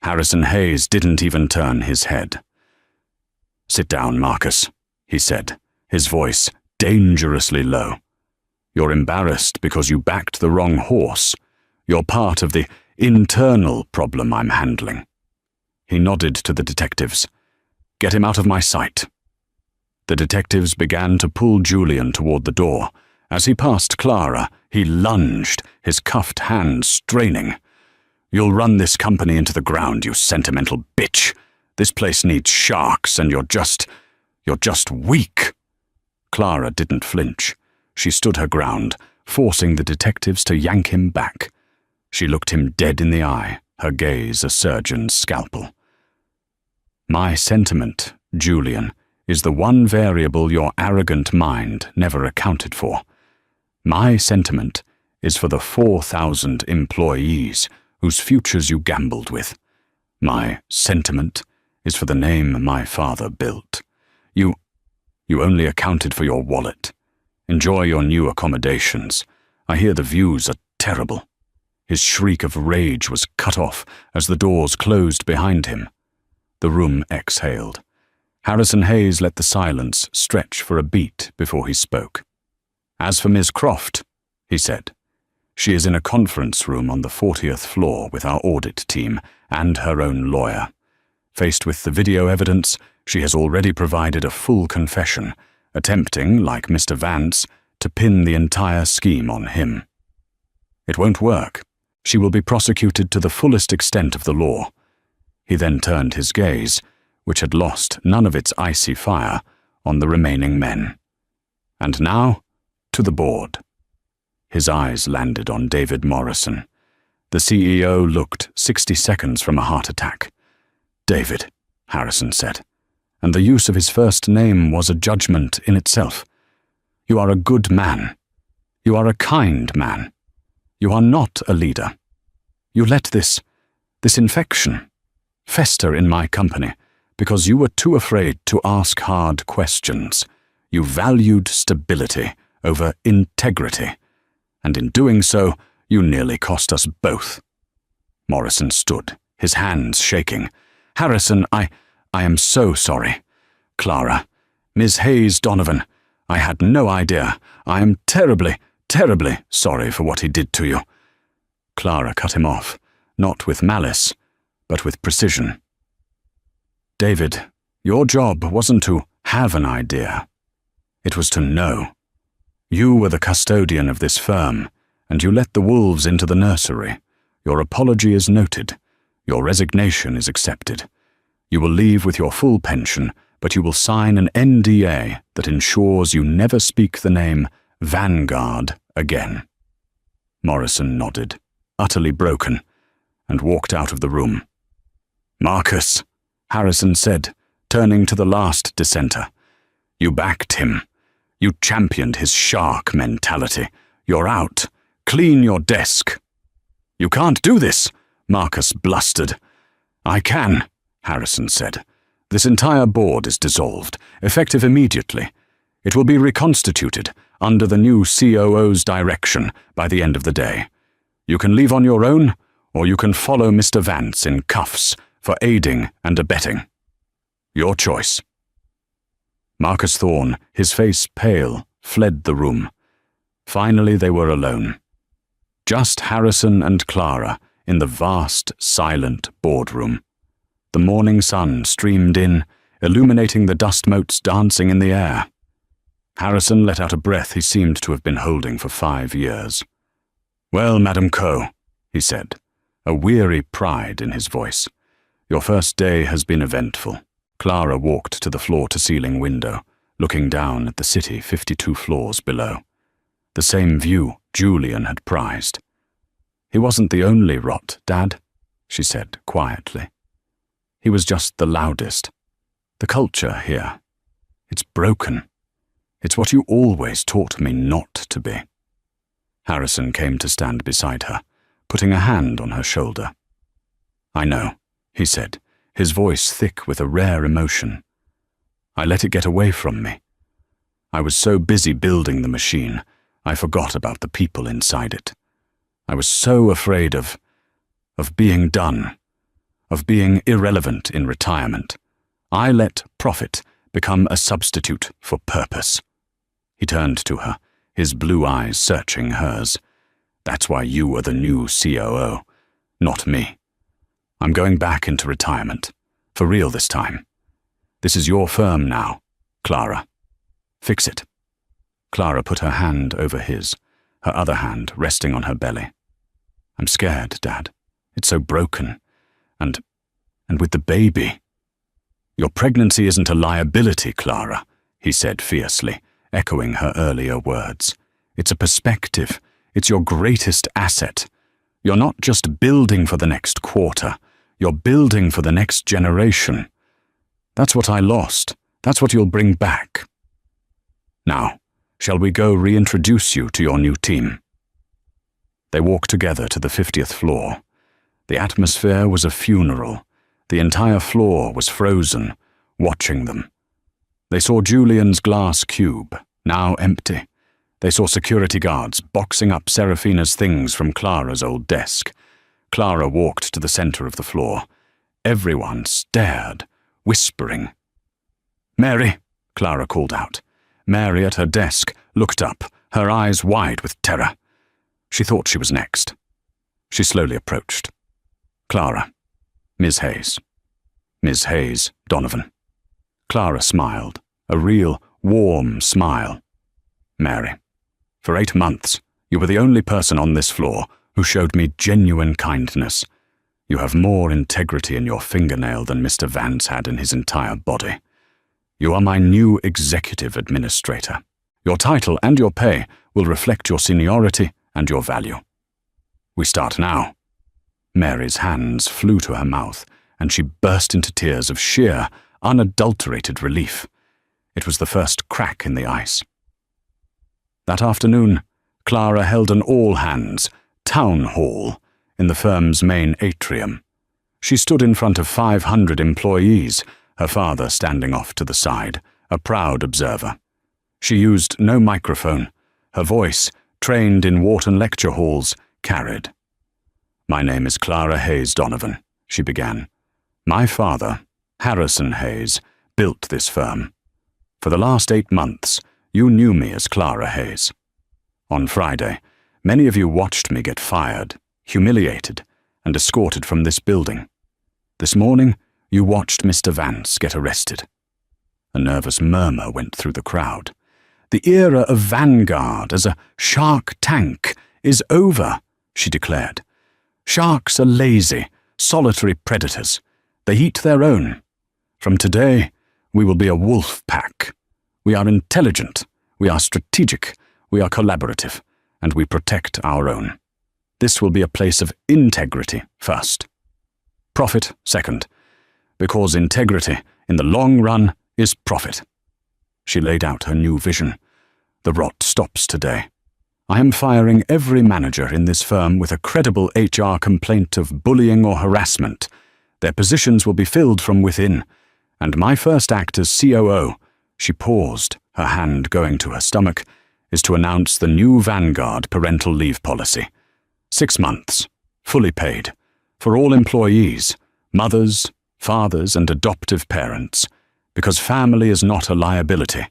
[SPEAKER 1] Harrison Hayes didn't even turn his head. "Sit down, Marcus," he said, his voice dangerously low. "You're embarrassed because you backed the wrong horse. You're part of the internal problem I'm handling." He nodded to the detectives. "Get him out of my sight." The detectives began to pull Julian toward the door. As he passed Clara, he lunged, his cuffed hands straining. "You'll run this company into the ground, you sentimental bitch. This place needs sharks, and you're just weak." Clara didn't flinch. She stood her ground, forcing the detectives to yank him back. She looked him dead in the eye, her gaze a surgeon's scalpel. "My sentiment, Julian, is the one variable your arrogant mind never accounted for. My sentiment is for the 4,000 employees whose futures you gambled with. My sentiment is for the name my father built. You only accounted for your wallet. Enjoy your new accommodations. I hear the views are terrible." His shriek of rage was cut off as the doors closed behind him. The room exhaled. Harrison Hayes let the silence stretch for a beat before he spoke. "As for Miss Croft," he said, "she is in a conference room on the 40th floor with our audit team and her own lawyer. Faced with the video evidence, she has already provided a full confession, attempting, like Mr. Vance, to pin the entire scheme on him. It won't work. She will be prosecuted to the fullest extent of the law." He then turned his gaze, which had lost none of its icy fire, on the remaining men. "And now, to the board." His eyes landed on David Morrison. The CEO looked 60 seconds from a heart attack. "David," Harrison said, and the use of his first name was a judgment in itself. "You are a good man. You are a kind man. You are not a leader. You let this infection fester in my company because you were too afraid to ask hard questions. You valued stability over integrity, and in doing so, you nearly cost us both." Morrison stood, his hands shaking. "Harrison, I am so sorry. Clara, Ms. Hayes Donovan, I had no idea. I am terribly, terribly sorry for what he did to you." Clara cut him off, not with malice, but with precision. "David, your job wasn't to have an idea. It was to know. You were the custodian of this firm, and you let the wolves into the nursery. Your apology is noted. Your resignation is accepted. You will leave with your full pension, but you will sign an NDA that ensures you never speak the name Vanguard again." Morrison nodded, utterly broken, and walked out of the room. "Marcus," Harrison said, turning to the last dissenter, "you backed him. You championed his shark mentality. You're out. Clean your desk." "You can't do this," Marcus blustered. "I can," Harrison said. "This entire board is dissolved, effective immediately. It will be reconstituted under the new COO's direction by the end of the day. You can leave on your own, or you can follow Mr. Vance in cuffs for aiding and abetting. Your choice." Marcus Thorne, his face pale, fled the room. Finally they were alone. Just Harrison and Clara in the vast, silent boardroom. The morning sun streamed in, illuminating the dust motes dancing in the air. Harrison let out a breath he seemed to have been holding for 5 years. "Well, Madam Coe," he said, a weary pride in his voice, "your first day has been eventful." Clara walked to the floor-to-ceiling window, looking down at the city 52 floors below. The same view Julian had prized. "He wasn't the only rot, Dad," she said quietly. "He was just the loudest. The culture here. It's broken. It's what you always taught me not to be." Harrison came to stand beside her, putting a hand on her shoulder. "I know," he said, his voice thick with a rare emotion. "I let it get away from me. I was so busy building the machine, I forgot about the people inside it. I was so afraid of being done, of being irrelevant in retirement. I let profit become a substitute for purpose." He turned to her, his blue eyes searching hers. "That's why you are the new COO, not me. I'm going back into retirement, for real this time. This is your firm now, Clara. Fix it." Clara put her hand over his, her other hand resting on her belly. "I'm scared, Dad. It's so broken. And with the baby." "Your pregnancy isn't a liability, Clara," he said fiercely, echoing her earlier words. "It's a perspective. It's your greatest asset. You're not just building for the next quarter. You're building for the next generation. That's what I lost. That's what you'll bring back. Now, shall we go reintroduce you to your new team?" They walked together to the 50th floor. The atmosphere was a funeral. The entire floor was frozen, watching them. They saw Julian's glass cube, now empty. They saw security guards boxing up Seraphina's things from Clara's old desk. Clara walked to the center of the floor. Everyone stared, whispering. "Mary," Clara called out. Mary, at her desk, looked up, her eyes wide with terror. She thought she was next. She slowly approached. "Clara. Miss Hayes." "Miss Hayes, Donovan." Clara smiled, a real, warm smile. "Mary, for 8 months, you were the only person on this floor who showed me genuine kindness. You have more integrity in your fingernail than Mr. Vance had in his entire body. You are my new executive administrator. Your title and your pay will reflect your seniority and your value. We start now." Mary's hands flew to her mouth, and she burst into tears of sheer, unadulterated relief. It was the first crack in the ice. That afternoon, Clara held an all-hands, town hall, in the firm's main atrium. She stood in front of 500 employees, her father standing off to the side, a proud observer. She used no microphone. Her voice, trained in Wharton lecture halls, carried. "My name is Clara Hayes Donovan," she began. "My father, Harrison Hayes, built this firm. For the last 8 months, you knew me as Clara Hayes. On Friday, many of you watched me get fired, humiliated, and escorted from this building. This morning, you watched Mr. Vance get arrested." A nervous murmur went through the crowd. "The era of Vanguard as a shark tank is over," she declared. "Sharks are lazy, solitary predators. They eat their own. From today, we will be a wolf pack. We are intelligent, we are strategic, we are collaborative, and we protect our own. This will be a place of integrity first. Profit second, because integrity, in the long run, is profit." She laid out her new vision. "The rot stops today. I am firing every manager in this firm with a credible HR complaint of bullying or harassment. Their positions will be filled from within. And my first act as COO," she paused, her hand going to her stomach, "is to announce the new Vanguard parental leave policy. 6 months, fully paid, for all employees, mothers, fathers, and adoptive parents, because family is not a liability.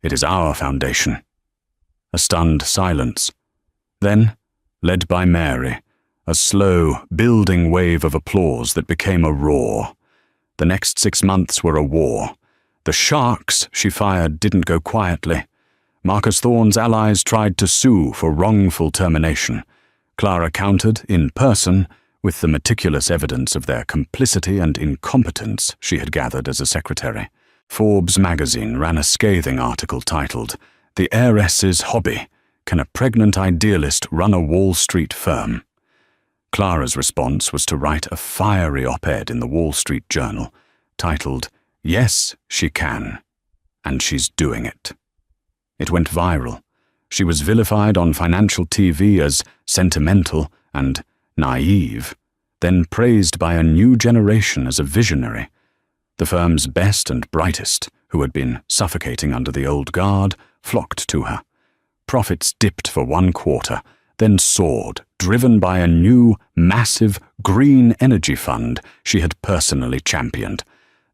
[SPEAKER 1] It is our foundation." A stunned silence. Then, led by Mary, a slow, building wave of applause that became a roar. The next 6 months were a war. The sharks she fired didn't go quietly. Marcus Thorne's allies tried to sue for wrongful termination. Clara countered, in person, with the meticulous evidence of their complicity and incompetence she had gathered as a secretary. Forbes magazine ran a scathing article titled, "The Heiress's Hobby. Can a Pregnant Idealist Run a Wall Street Firm?" Clara's response was to write a fiery op-ed in the Wall Street Journal, titled, "Yes, She Can, and She's Doing It." It went viral. She was vilified on financial TV as sentimental and naive, then praised by a new generation as a visionary. The firm's best and brightest, who had been suffocating under the old guard, flocked to her. Profits dipped for 1 quarter, then soared, driven by a new, massive, green energy fund she had personally championed.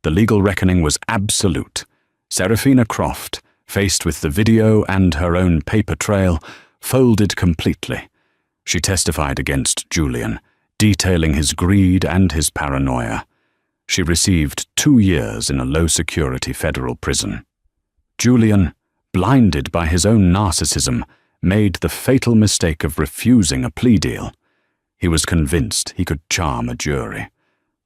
[SPEAKER 1] The legal reckoning was absolute. Serafina Croft, faced with the video and her own paper trail, folded completely. She testified against Julian, detailing his greed and his paranoia. She received 2 years in a low-security federal prison. Julian, blinded by his own narcissism, made the fatal mistake of refusing a plea deal. He was convinced he could charm a jury.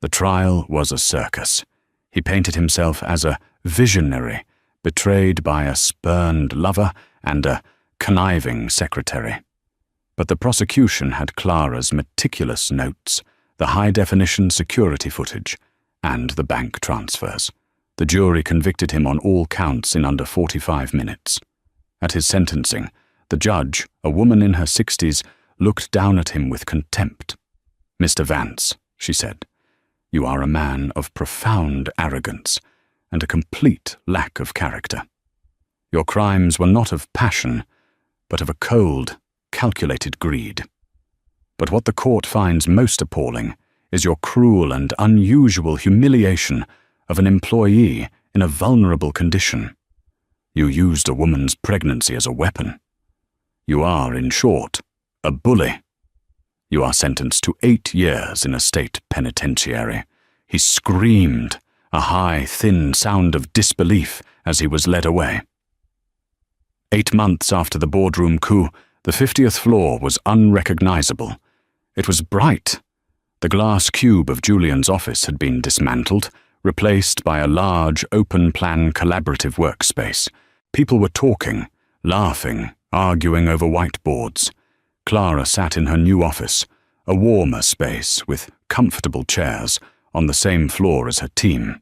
[SPEAKER 1] The trial was a circus. He painted himself as a visionary, betrayed by a spurned lover and a conniving secretary. But the prosecution had Clara's meticulous notes, the high-definition security footage, and the bank transfers. The jury convicted him on all counts in under 45 minutes. At his sentencing, the judge, a woman in her 60s, looked down at him with contempt. "Mr. Vance," she said, "you are a man of profound arrogance and a complete lack of character. Your crimes were not of passion, but of a cold, calculated greed. But what the court finds most appalling is your cruel and unusual humiliation of an employee in a vulnerable condition. You used a woman's pregnancy as a weapon. You are, in short, a bully. You are sentenced to 8 years in a state penitentiary." He screamed, a high, thin sound of disbelief as he was led away. 8 months after the boardroom coup, the 50th floor was unrecognizable. It was bright. The glass cube of Julian's office had been dismantled, replaced by a large, open-plan collaborative workspace. People were talking, laughing, arguing over whiteboards. Clara sat in her new office, a warmer space with comfortable chairs, on the same floor as her team.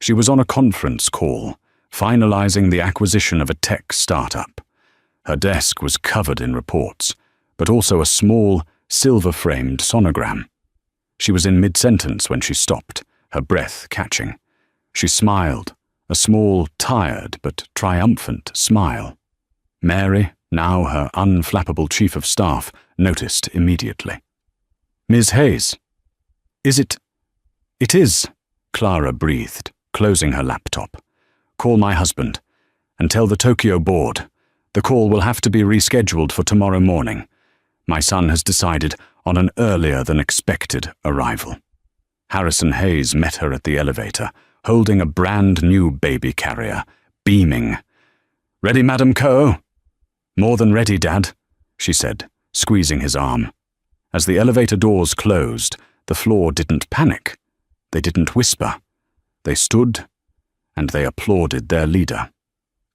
[SPEAKER 1] She was on a conference call, finalizing the acquisition of a tech startup. Her desk was covered in reports, but also a small, silver-framed sonogram. She was in mid-sentence when she stopped, her breath catching. She smiled, a small, tired but triumphant smile. Mary, now her unflappable chief of staff, noticed immediately. "Ms. Hayes." It is," Clara breathed, closing her laptop. "Call my husband, and tell the Tokyo board. The call will have to be rescheduled for tomorrow morning. My son has decided on an earlier-than-expected arrival." Harrison Hayes met her at the elevator, holding a brand-new baby carrier, beaming. "Ready, Madam Coe?" "More than ready, Dad," she said, squeezing his arm. As the elevator doors closed, the floor didn't panic. They didn't whisper. They stood, and they applauded their leader.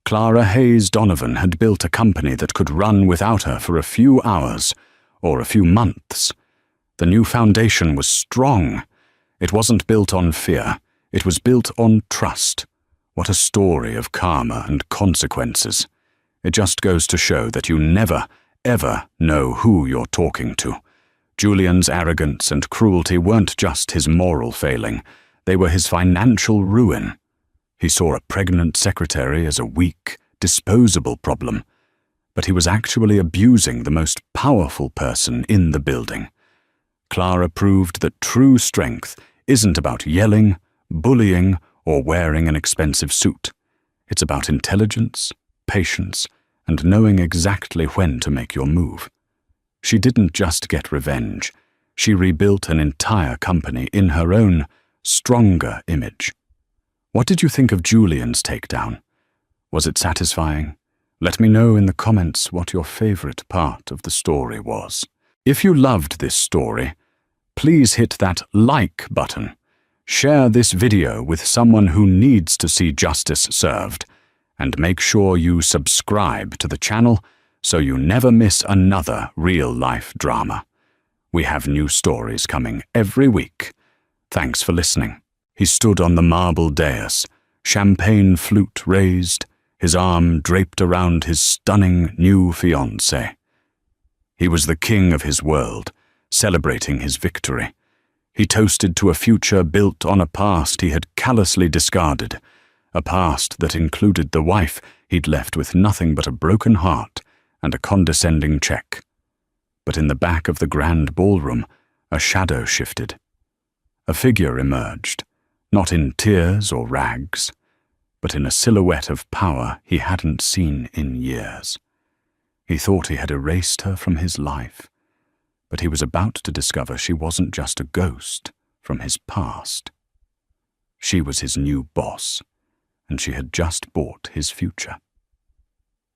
[SPEAKER 1] Clara Hayes Donovan had built a company that could run without her for a few hours, or a few months. The new foundation was strong. It wasn't built on fear. It was built on trust. What a story of karma and consequences. It just goes to show that you never, ever know who you're talking to. Julian's arrogance and cruelty weren't just his moral failing. They were his financial ruin. He saw a pregnant secretary as a weak, disposable problem, but he was actually abusing the most powerful person in the building. Clara proved that true strength isn't about yelling, bullying, or wearing an expensive suit. It's about intelligence, patience, and knowing exactly when to make your move. She didn't just get revenge. She rebuilt an entire company in her own, stronger image. What did you think of Julian's takedown? Was it satisfying? Let me know in the comments what your favorite part of the story was. If you loved this story, please hit that like button. Share this video with someone who needs to see justice served, and make sure you subscribe to the channel so you never miss another real-life drama. We have new stories coming every week. Thanks for listening. He stood on the marble dais, champagne flute raised, his arm draped around his stunning new fiancée. He was the king of his world, celebrating his victory. He toasted to a future built on a past he had callously discarded, a past that included the wife he'd left with nothing but a broken heart and a condescending check. But in the back of the grand ballroom, a shadow shifted. A figure emerged, not in tears or rags, but in a silhouette of power he hadn't seen in years. He thought he had erased her from his life, but he was about to discover she wasn't just a ghost from his past. She was his new boss, and she had just bought his future.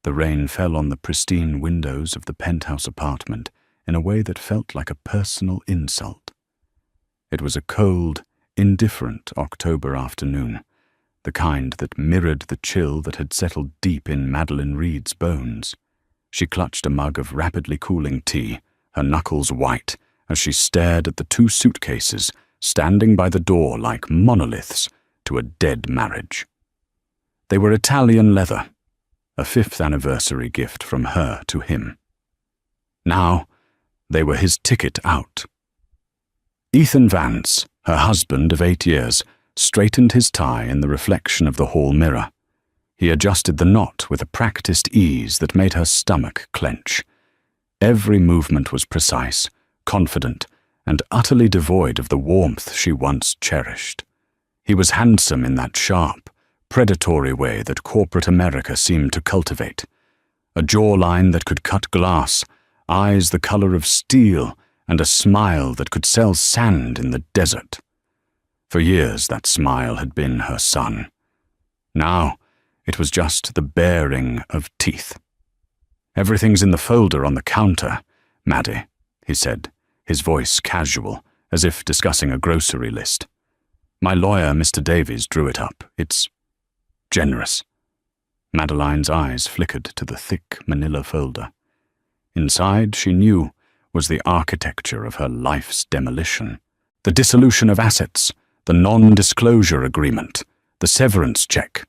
[SPEAKER 1] The rain fell on the pristine windows of the penthouse apartment in a way that felt like a personal insult. It was a cold, indifferent October afternoon, the kind that mirrored the chill that had settled deep in Madeline Reed's bones. She clutched a mug of rapidly cooling tea, her knuckles white, as she stared at the 2 suitcases standing by the door like monoliths to a dead marriage. They were Italian leather, a 5th anniversary gift from her to him. Now, they were his ticket out. Ethan Vance, her husband of 8 years, straightened his tie in the reflection of the hall mirror. He adjusted the knot with a practiced ease that made her stomach clench. Every movement was precise, confident, and utterly devoid of the warmth she once cherished. He was handsome in that sharp, predatory way that corporate America seemed to cultivate. A jawline that could cut glass, eyes the color of steel, and a smile that could sell sand in the desert. For years that smile had been her son. Now it was just the baring of teeth. "Everything's in the folder on the counter, Maddie," he said, his voice casual, as if discussing a grocery list. "My lawyer, Mr. Davies, drew it up. It's generous." Madeline's eyes flickered to the thick manila folder. Inside, she knew, was the architecture of her life's demolition. The dissolution of assets, the non-disclosure agreement, the severance check.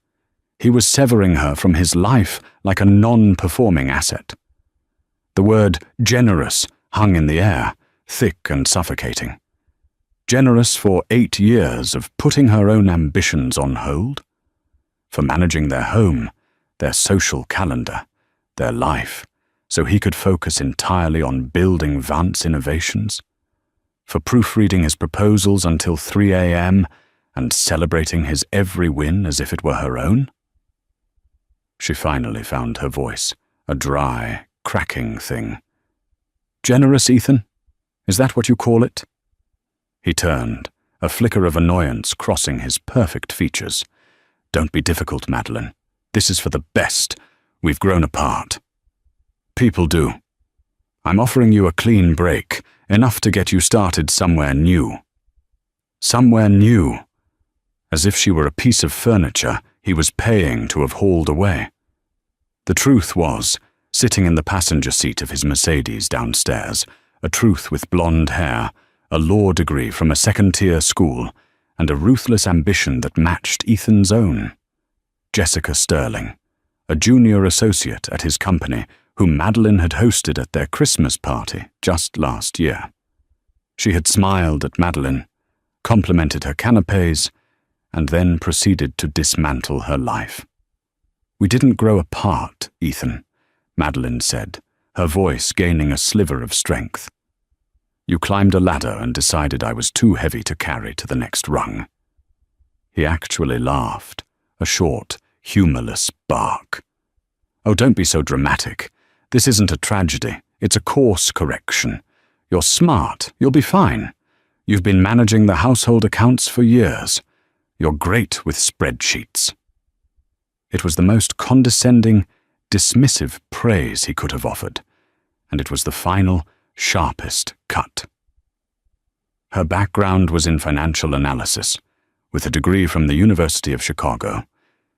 [SPEAKER 1] He was severing her from his life like a non-performing asset. The word generous hung in the air, thick and suffocating. Generous for 8 years of putting her own ambitions on hold? For managing their home, their social calendar, their life, so he could focus entirely on building Vance innovations? For proofreading his proposals until 3 a.m. and celebrating his every win as if it were her own? She finally found her voice, a dry, cracking thing. "Generous, Ethan? Is that what you call it?" He turned, a flicker of annoyance crossing his perfect features. "Don't be difficult, Madeline. This is for the best. We've grown apart." "People do. I'm offering you a clean break, enough to get you started somewhere new." Somewhere new. As if she were a piece of furniture he was paying to have hauled away. The truth was, sitting in the passenger seat of his Mercedes downstairs, a truth with blonde hair, a law degree from a second-tier school, and a ruthless ambition that matched Ethan's own. Jessica Sterling, a junior associate at his company, whom Madeline had hosted at their Christmas party just last year. She had smiled at Madeline, complimented her canapés, and then proceeded to dismantle her life. "We didn't grow apart, Ethan," Madeline said, her voice gaining a sliver of strength. "You climbed a ladder and decided I was too heavy to carry to the next rung." He actually laughed, a short, humorless bark. "Oh, don't be so dramatic. This isn't a tragedy, it's a course correction. You're smart, you'll be fine. You've been managing the household accounts for years. You're great with spreadsheets." It was the most condescending, dismissive praise he could have offered, and it was the final, sharpest cut. Her background was in financial analysis, with a degree from the University of Chicago.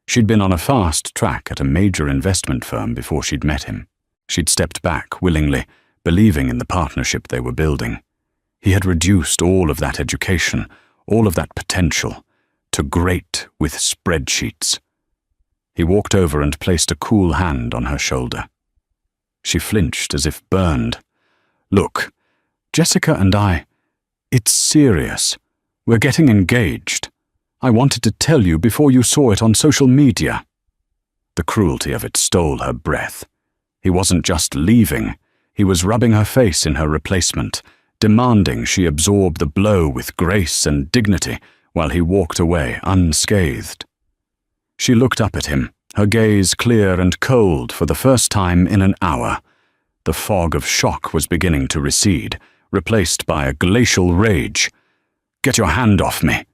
[SPEAKER 1] She'd been on a fast track at a major investment firm before she'd met him. She'd stepped back willingly, believing in the partnership they were building. He had reduced all of that education, all of that potential, to great with spreadsheets. He walked over and placed a cool hand on her shoulder. She flinched as if burned. "Look, Jessica and it's serious. We're getting engaged. I wanted to tell you before you saw it on social media." The cruelty of it stole her breath. He wasn't just leaving, he was rubbing her face in her replacement, demanding she absorb the blow with grace and dignity while he walked away unscathed. She looked up at him, her gaze clear and cold for the first time in an hour. The fog of shock was beginning to recede, replaced by a glacial rage. "Get your hand off me!"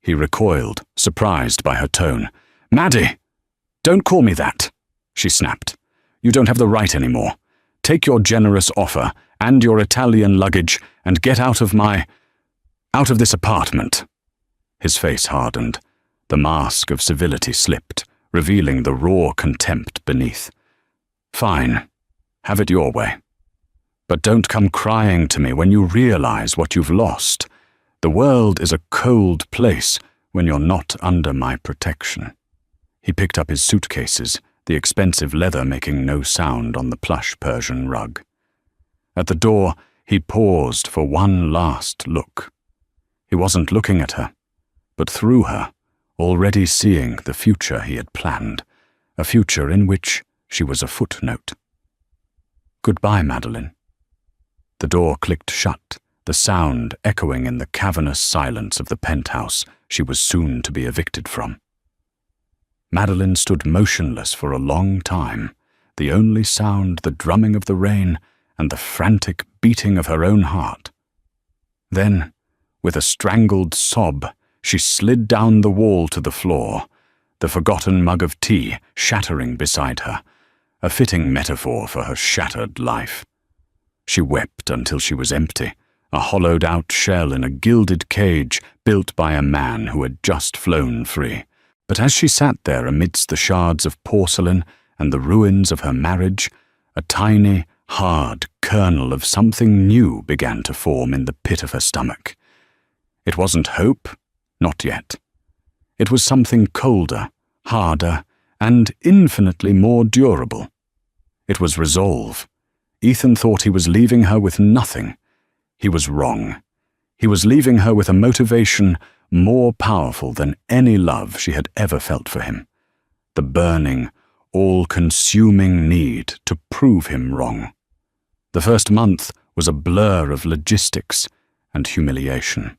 [SPEAKER 1] He recoiled, surprised by her tone. "Maddie! Don't call me that!" she snapped. "You don't have the right anymore. Take your generous offer and your Italian luggage and get out of this apartment." His face hardened. The mask of civility slipped, revealing the raw contempt beneath. "Fine. Have it your way. But don't come crying to me when you realize what you've lost. The world is a cold place when you're not under my protection." He picked up his suitcases, the expensive leather making no sound on the plush Persian rug. At the door, he paused for one last look. He wasn't looking at her, but through her, already seeing the future he had planned, a future in which she was a footnote. "Goodbye, Madeline." The door clicked shut, the sound echoing in the cavernous silence of the penthouse she was soon to be evicted from. Madeline stood motionless for a long time, the only sound the drumming of the rain and the frantic beating of her own heart. Then, with a strangled sob, she slid down the wall to the floor, the forgotten mug of tea shattering beside her, a fitting metaphor for her shattered life. She wept until she was empty, a hollowed-out shell in a gilded cage built by a man who had just flown free. But as she sat there amidst the shards of porcelain and the ruins of her marriage, a tiny, hard kernel of something new began to form in the pit of her stomach. It wasn't hope, not yet. It was something colder, harder, and infinitely more durable. It was resolve. Ethan thought he was leaving her with nothing. He was wrong. He was leaving her with a motivation more powerful than any love she had ever felt for him. The burning, all-consuming need to prove him wrong. The first month was a blur of logistics and humiliation.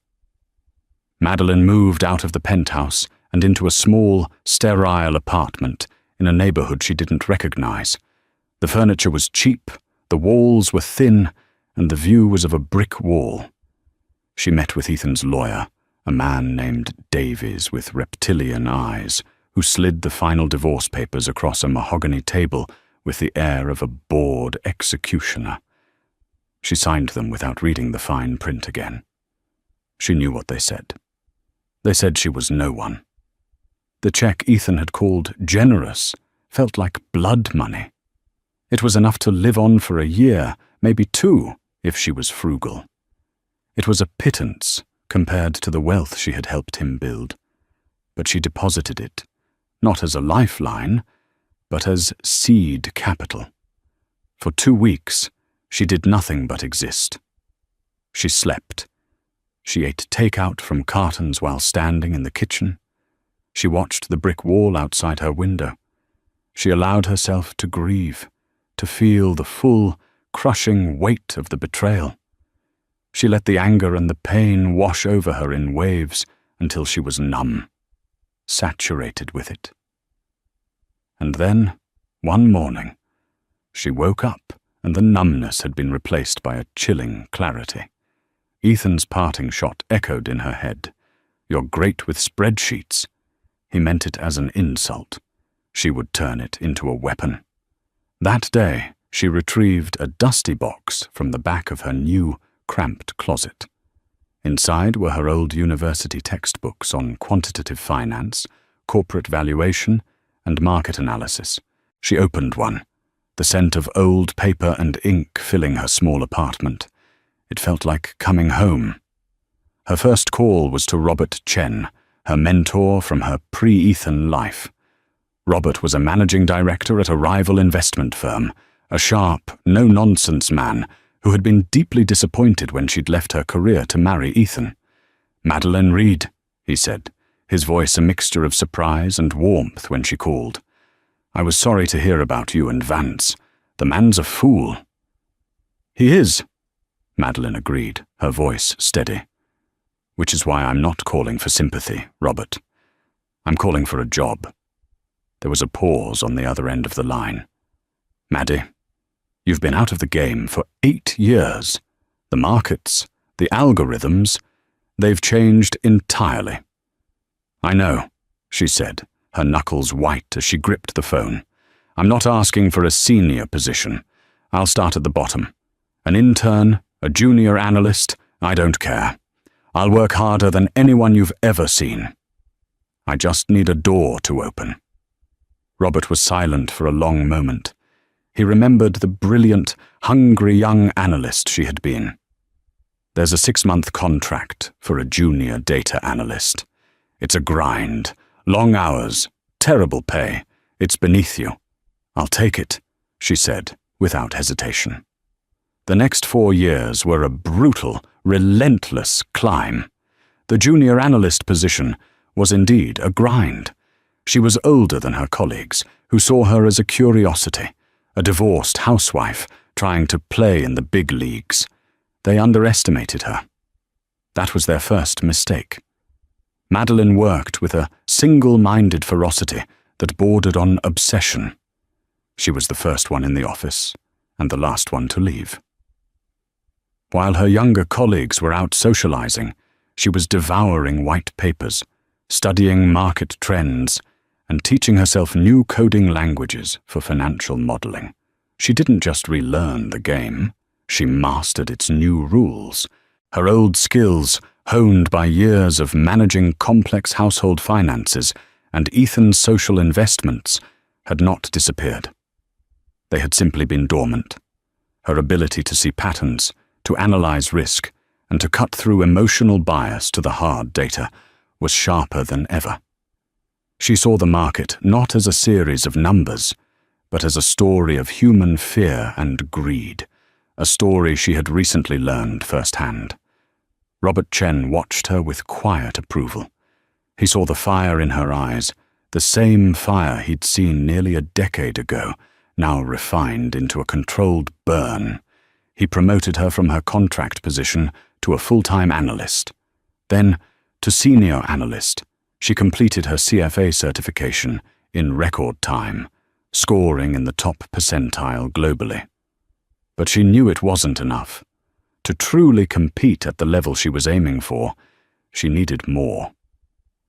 [SPEAKER 1] Madeline moved out of the penthouse and into a small, sterile apartment in a neighborhood she didn't recognize. The furniture was cheap, the walls were thin, and the view was of a brick wall. She met with Ethan's lawyer, a man named Davies with reptilian eyes, who slid the final divorce papers across a mahogany table with the air of a bored executioner. She signed them without reading the fine print again. She knew what they said. They said she was no one. The check Ethan had called generous felt like blood money. It was enough to live on for a year, maybe 2, if she was frugal. It was a pittance compared to the wealth she had helped him build. But she deposited it, not as a lifeline, but as seed capital. For 2 weeks, she did nothing but exist. She slept. She ate takeout from cartons while standing in the kitchen. She watched the brick wall outside her window. She allowed herself to grieve, to feel the full, crushing weight of the betrayal. She let the anger and the pain wash over her in waves until she was numb, saturated with it. And then, one morning, she woke up and the numbness had been replaced by a chilling clarity. Ethan's parting shot echoed in her head. "You're great with spreadsheets." He meant it as an insult. She would turn it into a weapon. That day, she retrieved a dusty box from the back of her new, cramped closet. Inside were her old university textbooks on quantitative finance, corporate valuation, and market analysis. She opened one, the scent of old paper and ink filling her small apartment. It felt like coming home. Her first call was to Robert Chen, her mentor from her pre-Ethan life. Robert was a managing director at a rival investment firm, a sharp, no-nonsense man who had been deeply disappointed when she'd left her career to marry Ethan. "Madeline Reed," he said, his voice a mixture of surprise and warmth when she called. "I was sorry to hear about you and Vance. The man's a fool." "He is," Madeline agreed, her voice steady. "Which is why I'm not calling for sympathy, Robert. I'm calling for a job." There was a pause on the other end of the line. "Maddie, you've been out of the game for 8 years. The markets, the algorithms, they've changed entirely." "I know," she said, her knuckles white as she gripped the phone. "I'm not asking for a senior position. I'll start at the bottom. An intern, a junior analyst, I don't care. I'll work harder than anyone you've ever seen. I just need a door to open." Robert was silent for a long moment. He remembered the brilliant, hungry young analyst she had been. "There's a 6-month contract for a junior data analyst. It's a grind, long hours, terrible pay. It's beneath you. I'll take it," she said, without hesitation. The next 4 years were a brutal, relentless climb. The junior analyst position was indeed a grind. She was older than her colleagues, who saw her as a curiosity, a divorced housewife trying to play in the big leagues. They underestimated her. That was their first mistake. Madeline worked with a single-minded ferocity that bordered on obsession. She was the first one in the office and the last one to leave. While her younger colleagues were out socializing, she was devouring white papers, studying market trends, and teaching herself new coding languages for financial modeling. She didn't just relearn the game, she mastered its new rules. Her old skills, honed by years of managing complex household finances and Ethan's social investments, had not disappeared. They had simply been dormant. Her ability to see patterns, to analyze risk, and to cut through emotional bias to the hard data was sharper than ever. She saw the market not as a series of numbers, but as a story of human fear and greed, a story she had recently learned firsthand. Robert Chen watched her with quiet approval. He saw the fire in her eyes, the same fire he'd seen nearly a decade ago, now refined into a controlled burn. He promoted her from her contract position to a full-time analyst. Then, to senior analyst, she completed her CFA certification in record time, scoring in the top percentile globally. But she knew it wasn't enough. To truly compete at the level she was aiming for, she needed more.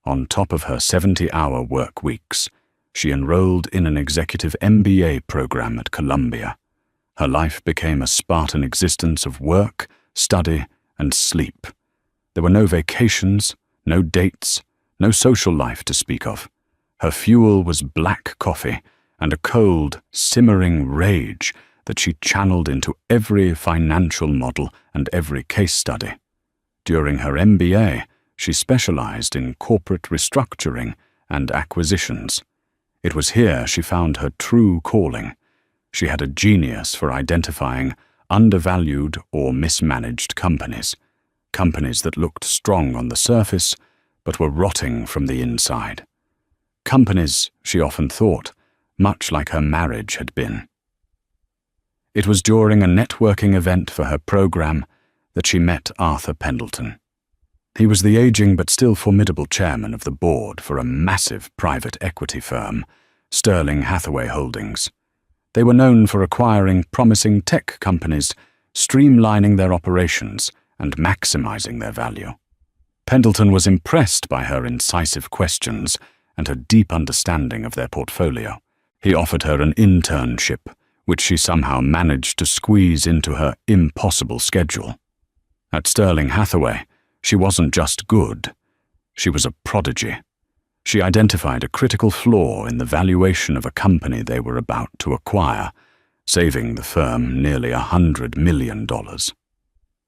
[SPEAKER 1] On top of her 70-hour work weeks, she enrolled in an executive MBA program at Columbia. Her life became a Spartan existence of work, study, and sleep. There were no vacations, no dates, no social life to speak of. Her fuel was black coffee and a cold, simmering rage that she channeled into every financial model and every case study. During her MBA, she specialized in corporate restructuring and acquisitions. It was here she found her true calling. She had a genius for identifying undervalued or mismanaged companies, companies that looked strong on the surface but were rotting from the inside. Companies, she often thought, much like her marriage had been. It was during a networking event for her program that she met Arthur Pendleton. He was the aging but still formidable chairman of the board for a massive private equity firm, Sterling Hathaway Holdings. They were known for acquiring promising tech companies, streamlining their operations, and maximizing their value. Pendleton was impressed by her incisive questions and her deep understanding of their portfolio. He offered her an internship, which she somehow managed to squeeze into her impossible schedule. At Sterling Hathaway, she wasn't just good, she was a prodigy. She identified a critical flaw in the valuation of a company they were about to acquire, saving the firm nearly $100 million.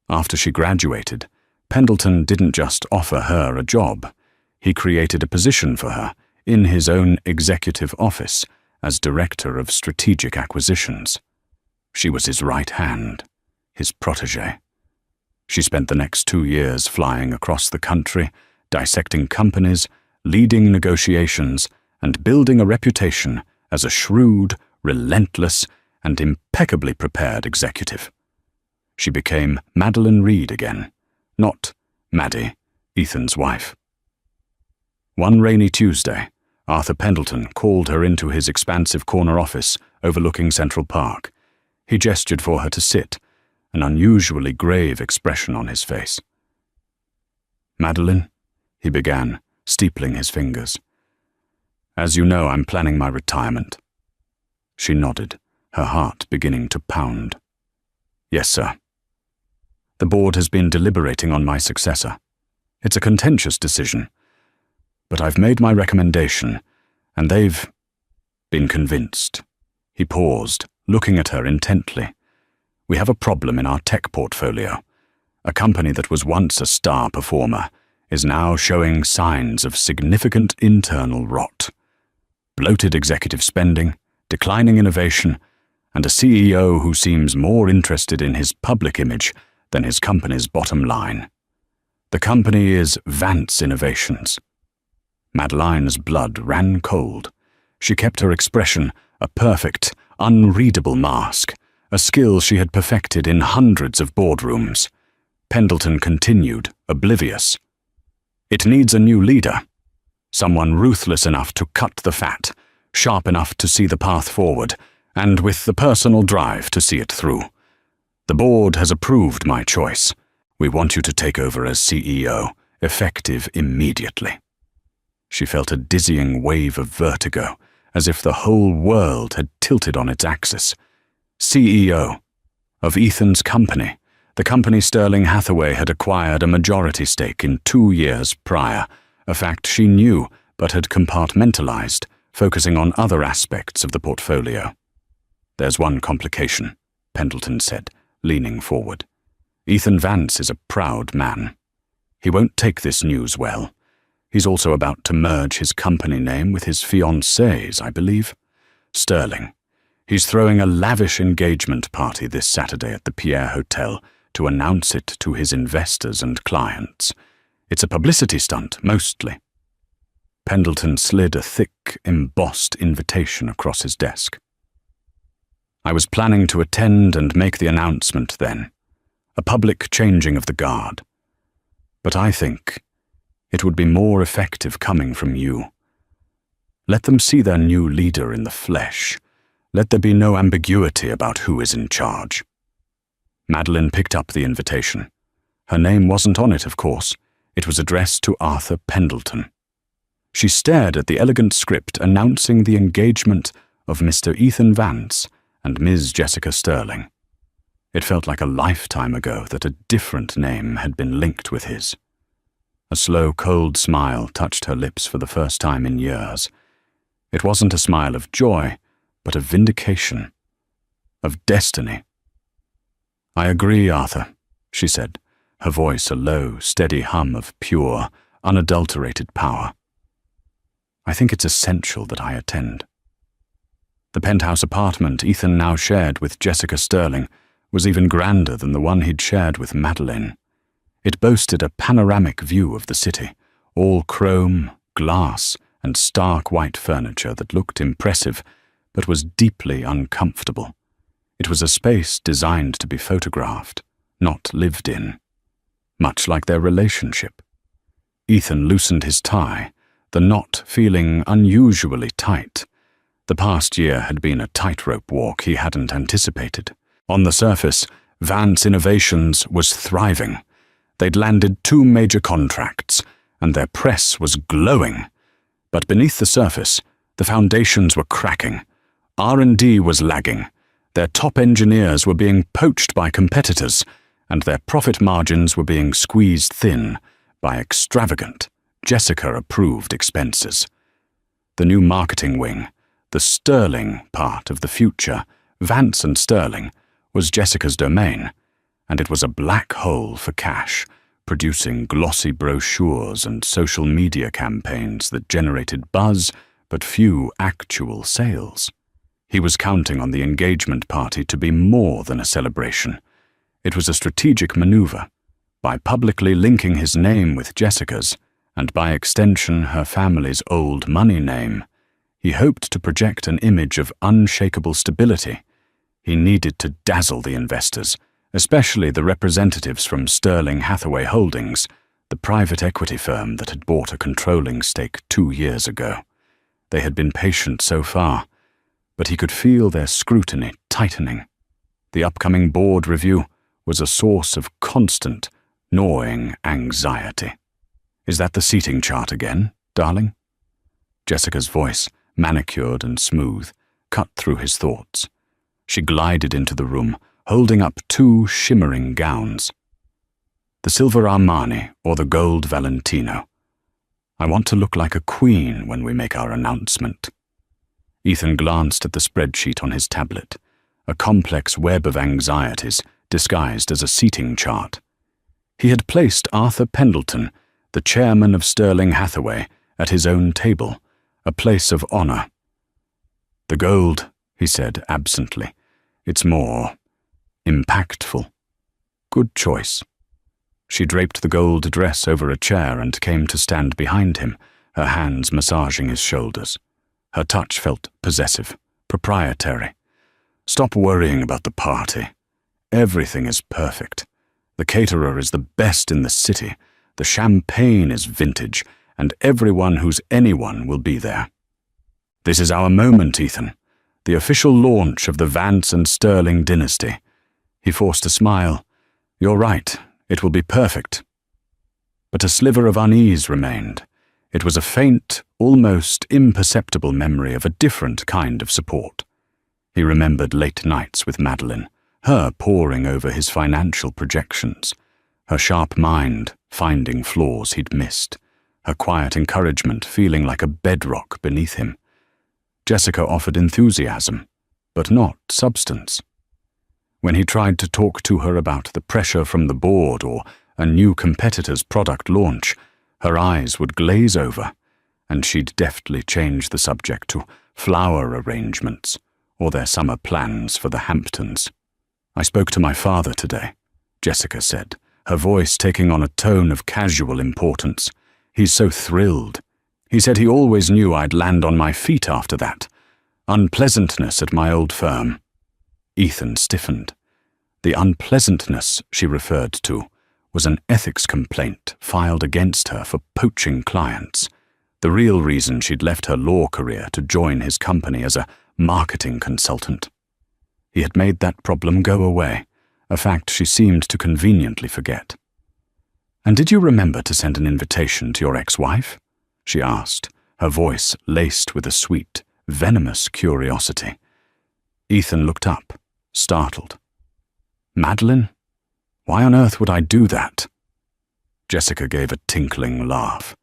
[SPEAKER 1] After she graduated, Pendleton didn't just offer her a job. He created a position for her in his own executive office as Director of Strategic Acquisitions. She was his right hand, his protégé. She spent the next 2 years flying across the country, dissecting companies, leading negotiations, and building a reputation as a shrewd, relentless, and impeccably prepared executive. She became Madeline Reed again, not Maddie, Ethan's wife. One rainy Tuesday, Arthur Pendleton called her into his expansive corner office overlooking Central Park. He gestured for her to sit, an unusually grave expression on his face. "Madeline," he began, steepling his fingers. "As you know, I'm planning my retirement." She nodded, her heart beginning to pound. "Yes, sir. The board has been deliberating on my successor. It's a contentious decision, but I've made my recommendation, and they've been convinced." He paused, looking at her intently. "We have a problem in our tech portfolio. A company that was once a star performer is now showing signs of significant internal rot. Bloated executive spending, declining innovation, and a CEO who seems more interested in his public image than his company's bottom line. The company is Vance Innovations." Madeline's blood ran cold. She kept her expression a perfect, unreadable mask, a skill she had perfected in hundreds of boardrooms. Pendleton continued, oblivious. "It needs a new leader, someone ruthless enough to cut the fat, sharp enough to see the path forward, and with the personal drive to see it through. The board has approved my choice. We want you to take over as CEO, effective immediately. She felt a dizzying wave of vertigo, as if the whole world had tilted on its axis. CEO of Ethan's company, the company Sterling Hathaway had acquired a majority stake in 2 years prior, a fact she knew but had compartmentalized, focusing on other aspects of the portfolio. There's one complication, Pendleton said, leaning forward. Ethan Vance is a proud man. He won't take this news well. He's also about to merge his company name with his fiancée's, I believe. Sterling. He's throwing a lavish engagement party this Saturday at the Pierre Hotel to announce it to his investors and clients. It's a publicity stunt, mostly. Pendleton slid a thick, embossed invitation across his desk. I was planning to attend and make the announcement then, a public changing of the guard. But I think it would be more effective coming from you. Let them see their new leader in the flesh. Let there be no ambiguity about who is in charge. Madeline picked up the invitation. Her name wasn't on it, of course. It was addressed to Arthur Pendleton. She stared at the elegant script announcing the engagement of Mr. Ethan Vance and Ms. Jessica Sterling. It felt like a lifetime ago that a different name had been linked with his. A slow, cold smile touched her lips for the first time in years. It wasn't a smile of joy, but of vindication, of destiny. I agree, Arthur, she said, her voice a low, steady hum of pure, unadulterated power. I think it's essential that I attend. The penthouse apartment Ethan now shared with Jessica Sterling was even grander than the one he'd shared with Madeline. It boasted a panoramic view of the city, all chrome, glass, and stark white furniture that looked impressive, but was deeply uncomfortable. It was a space designed to be photographed, not lived in. Much like their relationship. Ethan loosened his tie, the knot feeling unusually tight. The past year had been a tightrope walk he hadn't anticipated. On the surface, Vance Innovations was thriving. They'd landed 2 major contracts, and their press was glowing. But beneath the surface, the foundations were cracking. R&D was lagging. Their top engineers were being poached by competitors, and their profit margins were being squeezed thin by extravagant, Jessica-approved expenses. The new marketing wing, the Sterling part of the future, Vance and Sterling, was Jessica's domain, and it was a black hole for cash, producing glossy brochures and social media campaigns that generated buzz but few actual sales. He was counting on the engagement party to be more than a celebration. It was a strategic maneuver. By publicly linking his name with Jessica's, and by extension her family's old money name, he hoped to project an image of unshakable stability. He needed to dazzle the investors, especially the representatives from Sterling Hathaway Holdings, the private equity firm that had bought a controlling stake 2 years ago. They had been patient so far, but he could feel their scrutiny tightening. The upcoming board review was a source of constant, gnawing anxiety. Is that the seating chart again, darling? Jessica's voice, manicured and smooth, cut through his thoughts. She glided into the room, holding up 2 shimmering gowns. The silver Armani or the gold Valentino. I want to look like a queen when we make our announcement. Ethan glanced at the spreadsheet on his tablet, a complex web of anxieties disguised as a seating chart. He had placed Arthur Pendleton, the chairman of Sterling Hathaway, at his own table, a place of honor. The gold, he said absently. It's more impactful. Good choice. She draped the gold dress over a chair and came to stand behind him, her hands massaging his shoulders. Her touch felt possessive, proprietary. Stop worrying about the party. Everything is perfect. The caterer is the best in the city. The champagne is vintage, and everyone who's anyone will be there. This is our moment, Ethan. The official launch of the Vance and Sterling dynasty. He forced a smile. You're right, it will be perfect. But a sliver of unease remained. It was a faint, almost imperceptible memory of a different kind of support. He remembered late nights with Madeline, her poring over his financial projections, her sharp mind finding flaws he'd missed, her quiet encouragement feeling like a bedrock beneath him. Jessica offered enthusiasm, but not substance. When he tried to talk to her about the pressure from the board or a new competitor's product launch, her eyes would glaze over, and she'd deftly change the subject to flower arrangements or their summer plans for the Hamptons. I spoke to my father today, Jessica said, her voice taking on a tone of casual importance. He's so thrilled. He said he always knew I'd land on my feet after that. Unpleasantness at my old firm. Ethan stiffened. The unpleasantness she referred to was an ethics complaint filed against her for poaching clients, the real reason she'd left her law career to join his company as a marketing consultant. He had made that problem go away, a fact she seemed to conveniently forget. "And did you remember to send an invitation to your ex-wife?" she asked, her voice laced with a sweet, venomous curiosity. Ethan looked up, startled. "Madeline? Why on earth would I do that?" Jessica gave a tinkling laugh.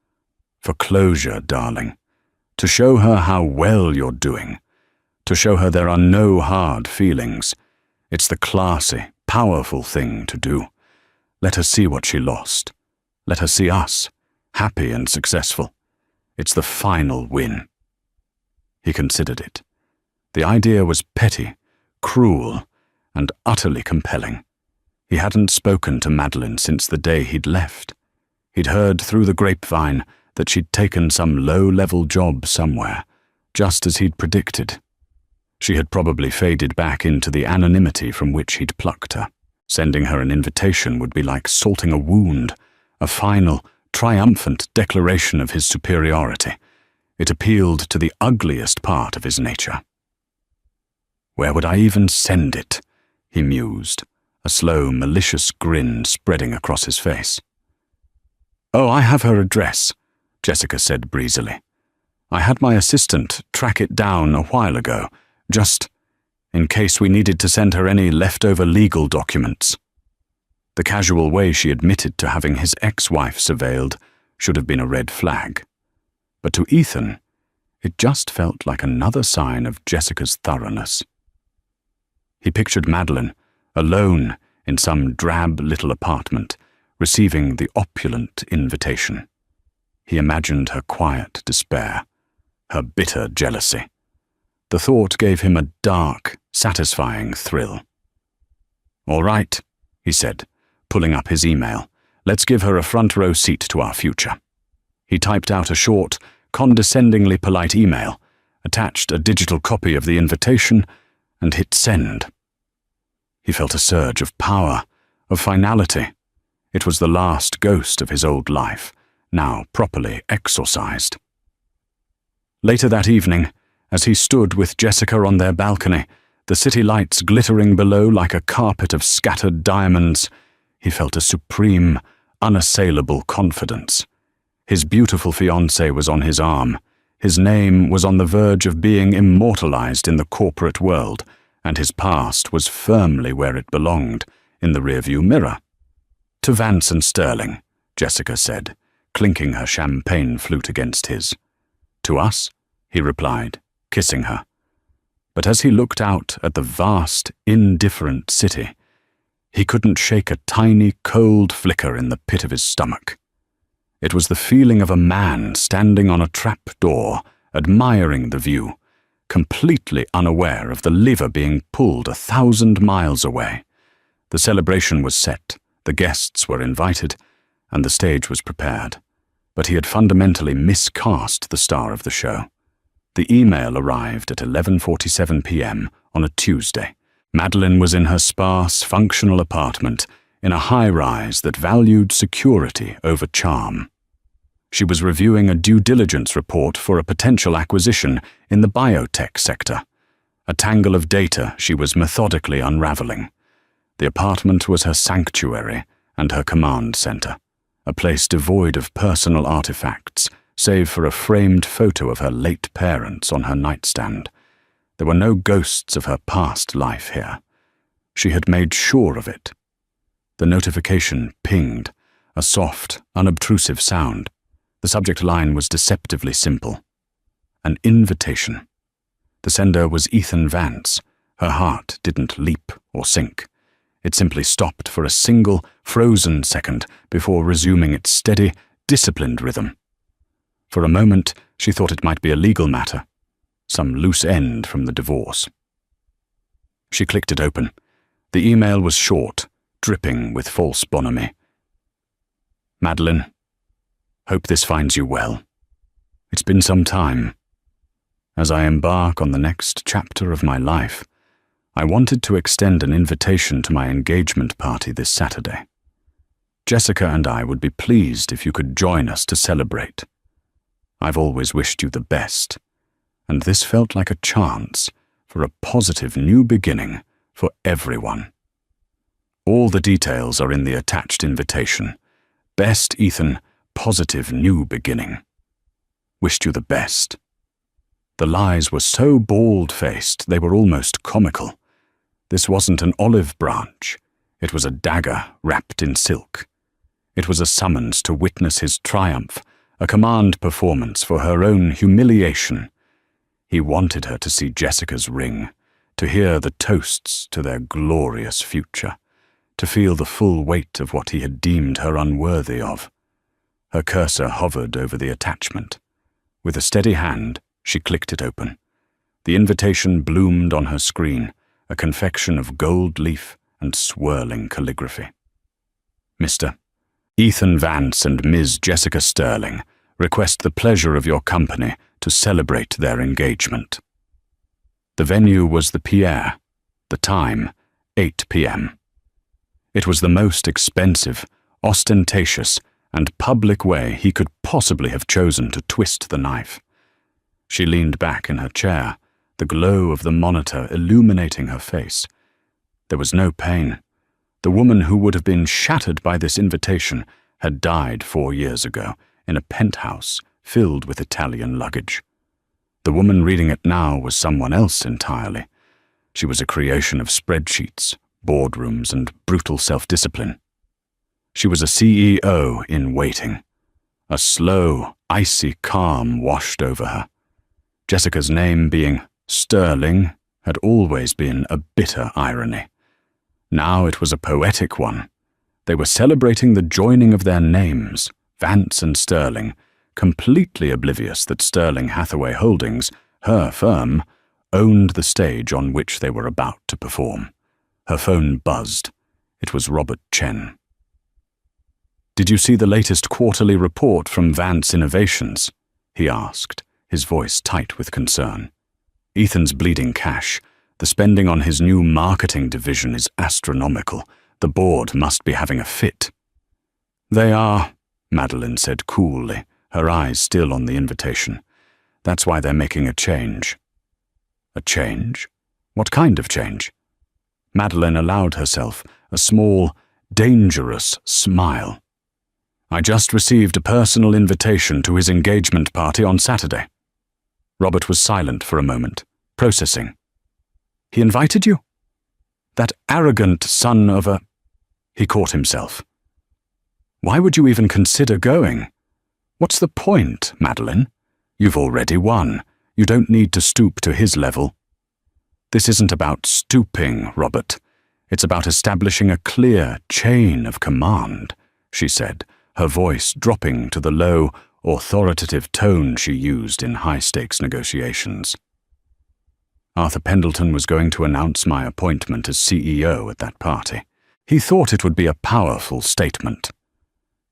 [SPEAKER 1] "For closure, darling. To show her how well you're doing. To show her there are no hard feelings. It's the classy, powerful thing to do. Let her see what she lost. Let her see us, happy and successful. It's the final win." He considered it. The idea was petty, cruel, and utterly compelling. He hadn't spoken to Madeline since the day he'd left. He'd heard through the grapevine that she'd taken some low-level job somewhere, just as he'd predicted. She had probably faded back into the anonymity from which he'd plucked her. Sending her an invitation would be like salting a wound, a final, triumphant declaration of his superiority. It appealed to the ugliest part of his nature. "Where would I even send it?" he mused, a slow, malicious grin spreading across his face. "Oh, I have her address," Jessica said breezily. "I had my assistant track it down a while ago, just in case we needed to send her any leftover legal documents." The casual way she admitted to having his ex-wife surveilled should have been a red flag. But to Ethan, it just felt like another sign of Jessica's thoroughness. He pictured Madeline, alone in some drab little apartment, receiving the opulent invitation. He imagined her quiet despair, her bitter jealousy. The thought gave him a dark, satisfying thrill. "All right," he said, pulling up his email. "Let's give her a front-row seat to our future." He typed out a short, condescendingly polite email, attached a digital copy of the invitation, and hit send. He felt a surge of power, of finality. It was the last ghost of his old life, now properly exorcised. Later that evening, as he stood with Jessica on their balcony, the city lights glittering below like a carpet of scattered diamonds, he felt a supreme, unassailable confidence. His beautiful fiancée was on his arm. His name was on the verge of being immortalized in the corporate world, and his past was firmly where it belonged, in the rearview mirror. "To Vance and Sterling," Jessica said, clinking her champagne flute against his. "To us," he replied, kissing her. But as he looked out at the vast, indifferent city, he couldn't shake a tiny, cold flicker in the pit of his stomach. It was the feeling of a man standing on a trap-door, admiring the view, completely unaware of the lever being pulled 1,000 miles away. The celebration was set, the guests were invited, and the stage was prepared. But he had fundamentally miscast the star of the show. The email arrived at 11:47 p.m. on a Tuesday. Madeline was in her sparse, functional apartment in a high-rise that valued security over charm. She was reviewing a due diligence report for a potential acquisition in the biotech sector. A tangle of data she was methodically unraveling. The apartment was her sanctuary and her command center, a place devoid of personal artifacts, save for a framed photo of her late parents on her nightstand. There were no ghosts of her past life here. She had made sure of it. The notification pinged, a soft, unobtrusive sound. The subject line was deceptively simple. An invitation. The sender was Ethan Vance. Her heart didn't leap or sink. It simply stopped for a single, frozen second before resuming its steady, disciplined rhythm. For a moment, she thought it might be a legal matter, some loose end from the divorce. She clicked it open. The email was short, dripping with false bonhomie. Madeline, hope this finds you well. It's been some time. As I embark on the next chapter of my life, I wanted to extend an invitation to my engagement party this Saturday. Jessica and I would be pleased if you could join us to celebrate. I've always wished you the best, and this felt like a chance for a positive new beginning for everyone. All the details are in the attached invitation. Best, Ethan, positive new beginning. Wished you the best. The lies were so bald-faced they were almost comical. This wasn't an olive branch. It was a dagger wrapped in silk. It was a summons to witness his triumph, a command performance for her own humiliation. He wanted her to see Jessica's ring, to hear the toasts to their glorious future, to feel the full weight of what he had deemed her unworthy of. Her cursor hovered over the attachment. With a steady hand, she clicked it open. The invitation bloomed on her screen, a confection of gold leaf and swirling calligraphy. Mr. Ethan Vance and Ms. Jessica Sterling request the pleasure of your company to celebrate their engagement. The venue was the Pierre, the time, 8 p.m. It was the most expensive, ostentatious, and public way he could possibly have chosen to twist the knife. She leaned back in her chair, the glow of the monitor illuminating her face. There was no pain. The woman who would have been shattered by this invitation had died 4 years ago in a penthouse filled with Italian luggage. The woman reading it now was someone else entirely. She was a creation of spreadsheets, boardrooms, and brutal self-discipline. She was a CEO in waiting. A slow, icy calm washed over her. Jessica's name being Sterling had always been a bitter irony. Now it was a poetic one. They were celebrating the joining of their names, Vance and Sterling, completely oblivious that Sterling Hathaway Holdings, her firm, owned the stage on which they were about to perform. Her phone buzzed. It was Robert Chen. "Did you see the latest quarterly report from Vance Innovations?" he asked, his voice tight with concern. "Ethan's bleeding cash. The spending on his new marketing division is astronomical. The board must be having a fit." "They are," Madeline said coolly, her eyes still on the invitation. "That's why they're making a change." "A change? What kind of change?" Madeline allowed herself a small, dangerous smile. "I just received a personal invitation to his engagement party on Saturday." Robert was silent for a moment, processing. "He invited you? That arrogant son of a—" He caught himself. "Why would you even consider going? What's the point, Madeline? You've already won. You don't need to stoop to his level." "This isn't about stooping, Robert. It's about establishing a clear chain of command," she said, her voice dropping to the low, authoritative tone she used in high-stakes negotiations. Arthur Pendleton was going to announce my appointment as CEO at that party. He thought it would be a powerful statement.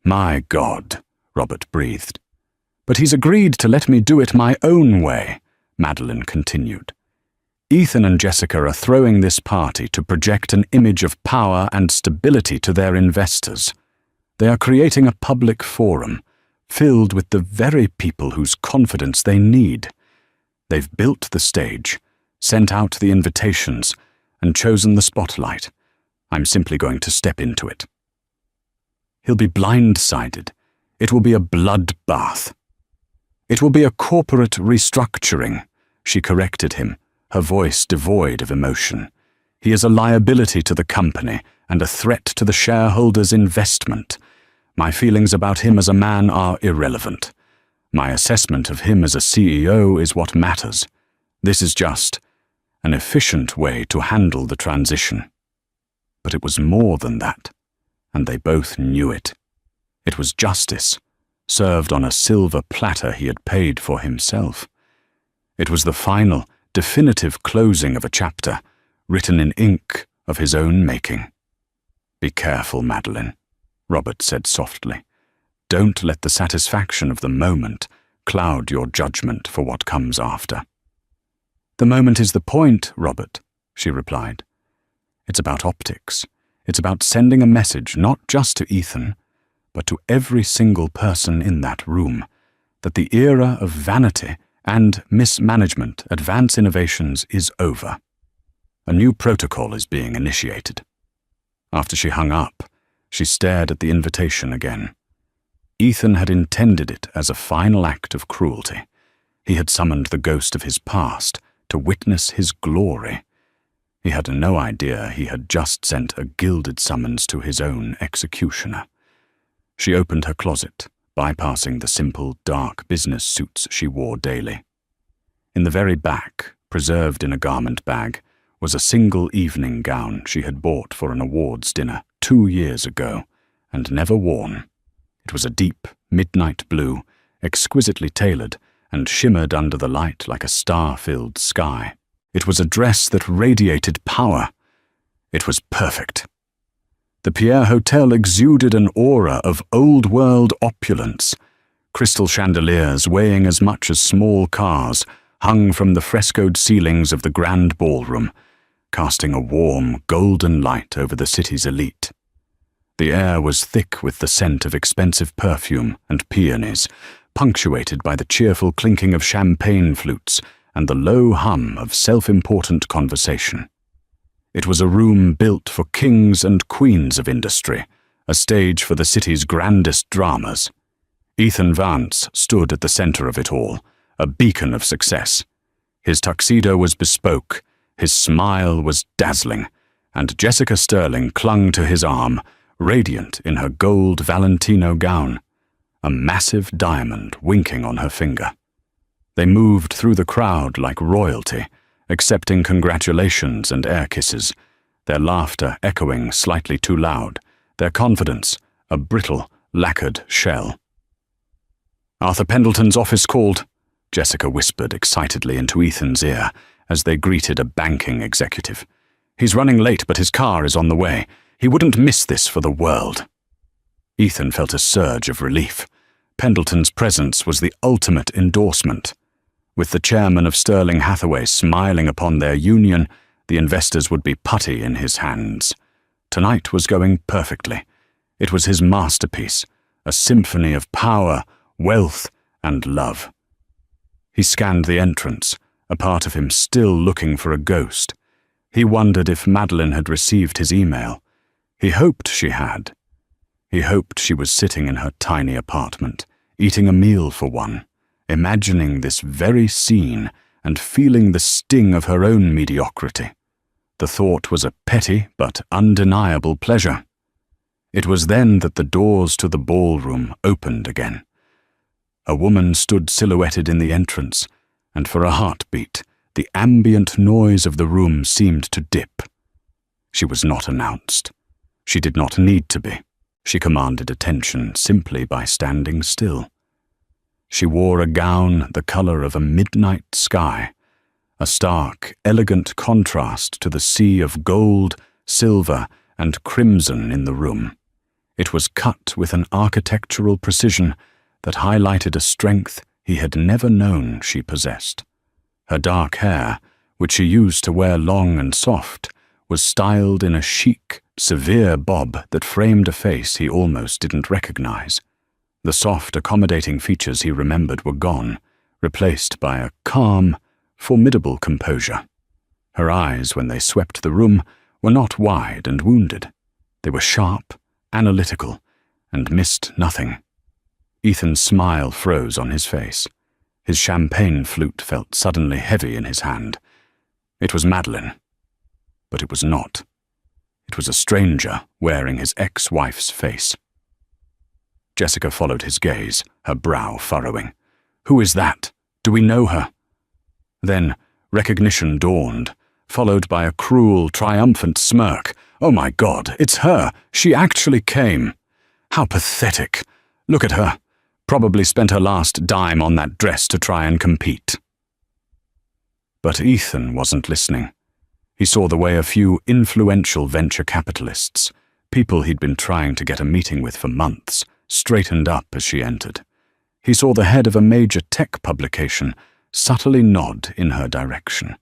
[SPEAKER 1] "My God," Robert breathed. "But he's agreed to let me do it my own way," Madeline continued. "Ethan and Jessica are throwing this party to project an image of power and stability to their investors. They are creating a public forum, filled with the very people whose confidence they need. They've built the stage, sent out the invitations, and chosen the spotlight. I'm simply going to step into it. He'll be blindsided. It will be a bloodbath. It will be a corporate restructuring, she corrected him, her voice devoid of emotion. He is a liability to the company and a threat to the shareholders' investment. My feelings about him as a man are irrelevant. My assessment of him as a CEO is what matters. This is just an efficient way to handle the transition. But it was more than that, and they both knew it. It was justice, served on a silver platter he had paid for himself. It was the final, definitive closing of a chapter, written in ink of his own making. "Be careful, Madeline," Robert said softly. "Don't let the satisfaction of the moment cloud your judgment for what comes after." "The moment is the point, Robert," she replied. "It's about optics. It's about sending a message not just to Ethan, but to every single person in that room, that the era of vanity and mismanagement at Vance Innovations is over. A new protocol is being initiated." After she hung up, she stared at the invitation again. Ethan had intended it as a final act of cruelty. He had summoned the ghost of his past to witness his glory. He had no idea he had just sent a gilded summons to his own executioner. She opened her closet, bypassing the simple, dark business suits she wore daily. In the very back, preserved in a garment bag, was a single evening gown she had bought for an awards dinner 2 years ago, and never worn. It was a deep, midnight blue, exquisitely tailored, and shimmered under the light like a star-filled sky. It was a dress that radiated power. It was perfect. The Pierre Hotel exuded an aura of old-world opulence. Crystal chandeliers weighing as much as small cars hung from the frescoed ceilings of the grand ballroom, casting a warm, golden light over the city's elite. The air was thick with the scent of expensive perfume and peonies, punctuated by the cheerful clinking of champagne flutes and the low hum of self-important conversation. It was a room built for kings and queens of industry, a stage for the city's grandest dramas. Ethan Vance stood at the center of it all, a beacon of success. His tuxedo was bespoke, his smile was dazzling, and Jessica Sterling clung to his arm, radiant in her gold Valentino gown, a massive diamond winking on her finger. They moved through the crowd like royalty, accepting congratulations and air kisses, their laughter echoing slightly too loud, their confidence a brittle, lacquered shell. "Arthur Pendleton's office called," Jessica whispered excitedly into Ethan's ear as they greeted a banking executive. "He's running late, but his car is on the way. He wouldn't miss this for the world." Ethan felt a surge of relief. Pendleton's presence was the ultimate endorsement. With the chairman of Sterling Hathaway smiling upon their union, the investors would be putty in his hands. Tonight was going perfectly. It was his masterpiece, a symphony of power, wealth, and love. He scanned the entrance, a part of him still looking for a ghost. He wondered if Madeline had received his email. He hoped she had. He hoped she was sitting in her tiny apartment, eating a meal for one, imagining this very scene and feeling the sting of her own mediocrity. The thought was a petty but undeniable pleasure. It was then that the doors to the ballroom opened again. A woman stood silhouetted in the entrance, and for a heartbeat, the ambient noise of the room seemed to dip. She was not announced. She did not need to be. She commanded attention simply by standing still. She wore a gown the color of a midnight sky, a stark, elegant contrast to the sea of gold, silver, and crimson in the room. It was cut with an architectural precision that highlighted a strength he had never known she possessed. Her dark hair, which she used to wear long and soft, was styled in a chic, severe bob that framed a face he almost didn't recognize. The soft, accommodating features he remembered were gone, replaced by a calm, formidable composure. Her eyes, when they swept the room, were not wide and wounded. They were sharp, analytical, and missed nothing. Ethan's smile froze on his face. His champagne flute felt suddenly heavy in his hand. It was Madeline. But it was not. It was a stranger wearing his ex-wife's face. Jessica followed his gaze, her brow furrowing. "Who is that? Do we know her?" Then recognition dawned, followed by a cruel, triumphant smirk. "Oh my God, it's her! She actually came! How pathetic! Look at her! Probably spent her last dime on that dress to try and compete." But Ethan wasn't listening. He saw the way a few influential venture capitalists, people he'd been trying to get a meeting with for months, straightened up as she entered. He saw the head of a major tech publication subtly nod in her direction,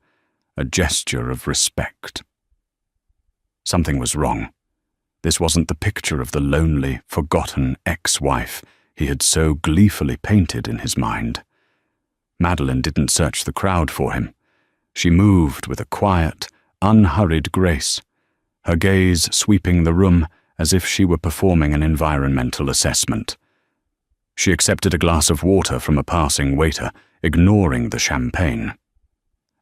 [SPEAKER 1] a gesture of respect. Something was wrong. This wasn't the picture of the lonely, forgotten ex-wife he had so gleefully painted in his mind. Madeline didn't search the crowd for him. She moved with a quiet, unhurried grace, her gaze sweeping the room as if she were performing an environmental assessment. She accepted a glass of water from a passing waiter, ignoring the champagne.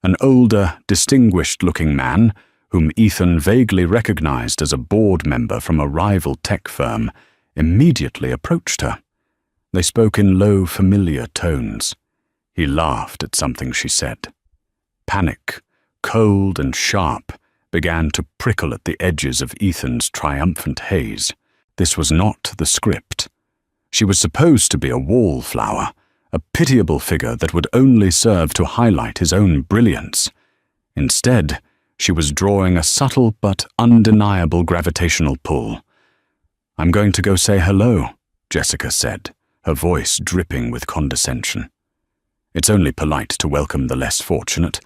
[SPEAKER 1] An older, distinguished-looking man, whom Ethan vaguely recognized as a board member from a rival tech firm, immediately approached her. They spoke in low, familiar tones. He laughed at something she said. Panic, cold and sharp, began to prickle at the edges of Ethan's triumphant haze. This was not the script. She was supposed to be a wallflower, a pitiable figure that would only serve to highlight his own brilliance. Instead, she was drawing a subtle but undeniable gravitational pull. "I'm going to go say hello," Jessica said, her voice dripping with condescension. "It's only polite to welcome the less fortunate."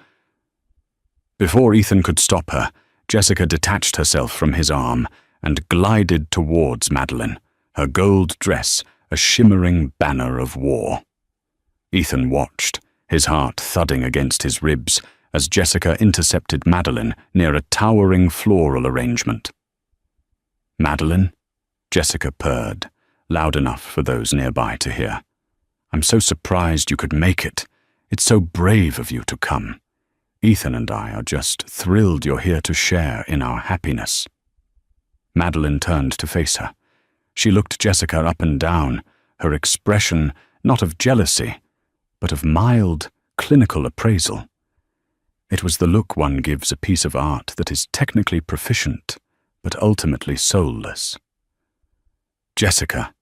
[SPEAKER 1] Before Ethan could stop her, Jessica detached herself from his arm and glided towards Madeline, her gold dress a shimmering banner of war. Ethan watched, his heart thudding against his ribs as Jessica intercepted Madeline near a towering floral arrangement. "Madeline?" Jessica purred, loud enough for those nearby to hear. "I'm so surprised you could make it. It's so brave of you to come. Ethan and I are just thrilled you're here to share in our happiness." Madeline turned to face her. She looked Jessica up and down, her expression not of jealousy, but of mild, clinical appraisal. It was the look one gives a piece of art that is technically proficient, but ultimately soulless. "Jessica,"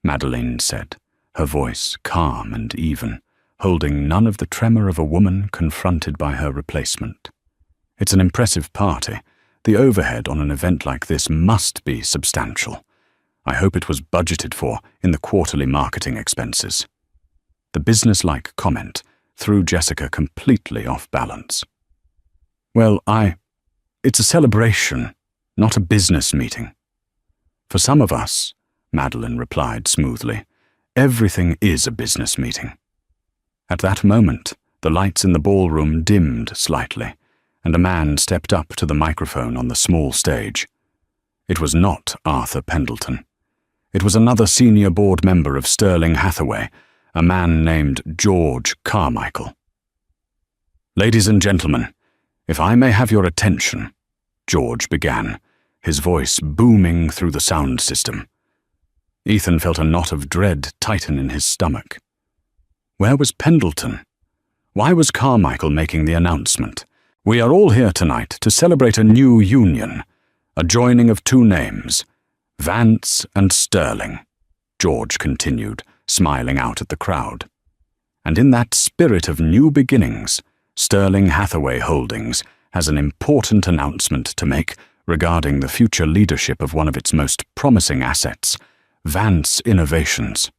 [SPEAKER 1] Madeline said, her voice calm and even, holding none of the tremor of a woman confronted by her replacement. "It's an impressive party. The overhead on an event like this must be substantial. I hope it was budgeted for in the quarterly marketing expenses." The businesslike comment threw Jessica completely off balance. "Well, it's a celebration, not a business meeting." "For some of us," Madeline replied smoothly, "everything is a business meeting." At that moment, the lights in the ballroom dimmed slightly, and a man stepped up to the microphone on the small stage. It was not Arthur Pendleton. It was another senior board member of Sterling Hathaway, a man named George Carmichael. "Ladies and gentlemen, if I may have your attention," George began, his voice booming through the sound system. Ethan felt a knot of dread tighten in his stomach. Where was Pendleton? Why was Carmichael making the announcement? "We are all here tonight to celebrate a new union, a joining of two names, Vance and Sterling," George continued, smiling out at the crowd. "And in that spirit of new beginnings, Sterling Hathaway Holdings has an important announcement to make regarding the future leadership of one of its most promising assets, Vance Innovations."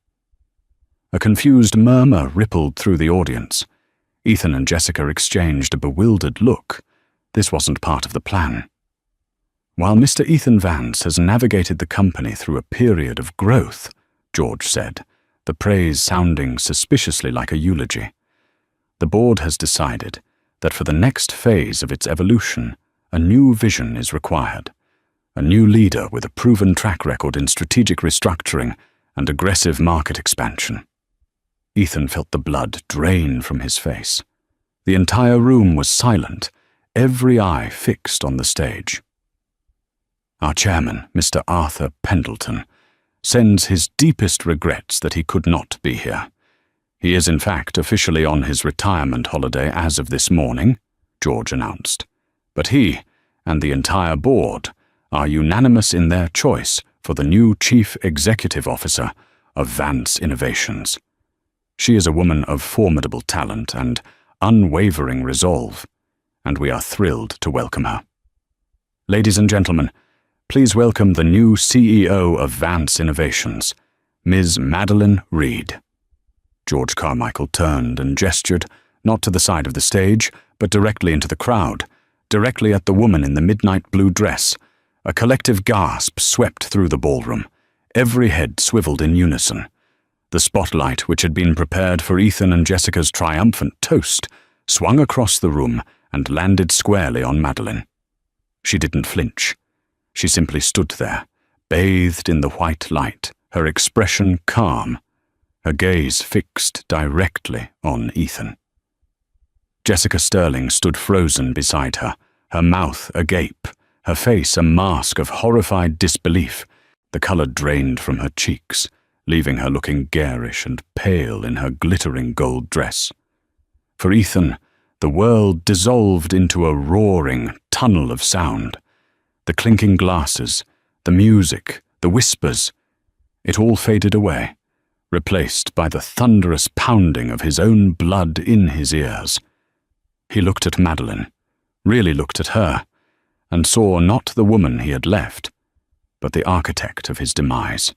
[SPEAKER 1] A confused murmur rippled through the audience. Ethan and Jessica exchanged a bewildered look. This wasn't part of the plan. "While Mr. Ethan Vance has navigated the company through a period of growth," George said, the praise sounding suspiciously like a eulogy. The board has decided that for the next phase of its evolution, a new vision is required, a new leader with a proven track record in strategic restructuring and aggressive market expansion. Ethan felt the blood drain from his face. The entire room was silent, every eye fixed on the stage. Our chairman, Mr. Arthur Pendleton, sends his deepest regrets that he could not be here. He is in fact officially on his retirement holiday as of this morning, George announced. But he and the entire board are unanimous in their choice for the new Chief Executive Officer of Vance Innovations. She is a woman of formidable talent and unwavering resolve, and we are thrilled to welcome her. Ladies and gentlemen, please welcome the new CEO of Vance Innovations, Ms. Madeline Reed. George Carmichael turned and gestured, not to the side of the stage, but directly into the crowd, directly at the woman in the midnight blue dress. A collective gasp swept through the ballroom. Every head swiveled in unison. The spotlight, which had been prepared for Ethan and Jessica's triumphant toast, swung across the room and landed squarely on Madeline. She didn't flinch. She simply stood there, bathed in the white light, her expression calm, her gaze fixed directly on Ethan. Jessica Sterling stood frozen beside her, her mouth agape, her face a mask of horrified disbelief. The color drained from her cheeks, leaving her looking garish and pale in her glittering gold dress. For Ethan, the world dissolved into a roaring tunnel of sound. The clinking glasses, the music, the whispers, it all faded away, replaced by the thunderous pounding of his own blood in his ears. He looked at Madeline, really looked at her, and saw not the woman he had left, but the architect of his demise.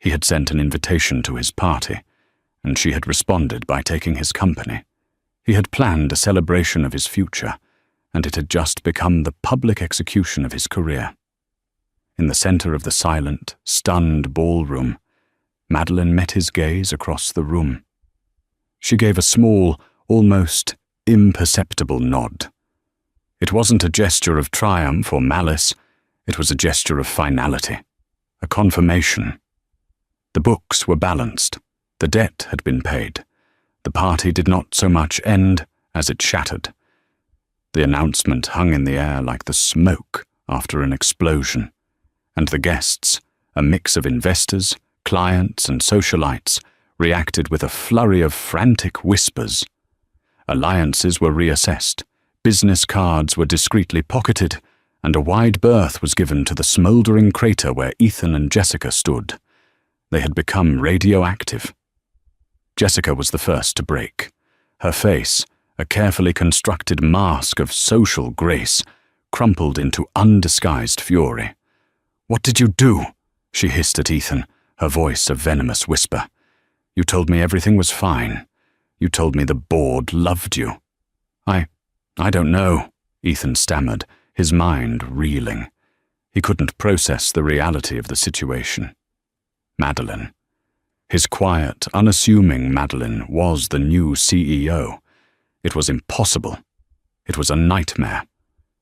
[SPEAKER 1] He had sent an invitation to his party, and she had responded by taking his company. He had planned a celebration of his future, and it had just become the public execution of his career. In the center of the silent, stunned ballroom, Madeline met his gaze across the room. She gave a small, almost imperceptible nod. It wasn't a gesture of triumph or malice, it was a gesture of finality, a confirmation. The books were balanced, the debt had been paid, the party did not so much end as it shattered. The announcement hung in the air like the smoke after an explosion, and the guests, a mix of investors, clients, and socialites, reacted with a flurry of frantic whispers. Alliances were reassessed, business cards were discreetly pocketed, and a wide berth was given to the smouldering crater where Ethan and Jessica stood. They had become radioactive. Jessica was the first to break. Her face, a carefully constructed mask of social grace, crumpled into undisguised fury. "What did you do?" she hissed at Ethan, her voice a venomous whisper. "You told me everything was fine. You told me the board loved you." I don't know," Ethan stammered, his mind reeling. He couldn't process the reality of the situation. Madeline. His quiet, unassuming Madeline was the new CEO. It was impossible. It was a nightmare.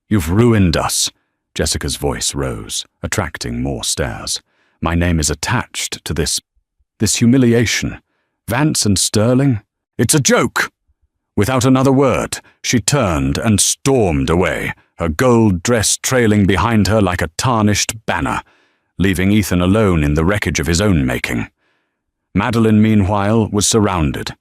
[SPEAKER 1] "You've ruined us." Jessica's voice rose, attracting more stares. "My name is attached to this humiliation. Vance and Sterling? It's a joke!" Without another word, she turned and stormed away, her gold dress trailing behind her like a tarnished banner, leaving Ethan alone in the wreckage of his own making. Madeline, meanwhile, was surrounded.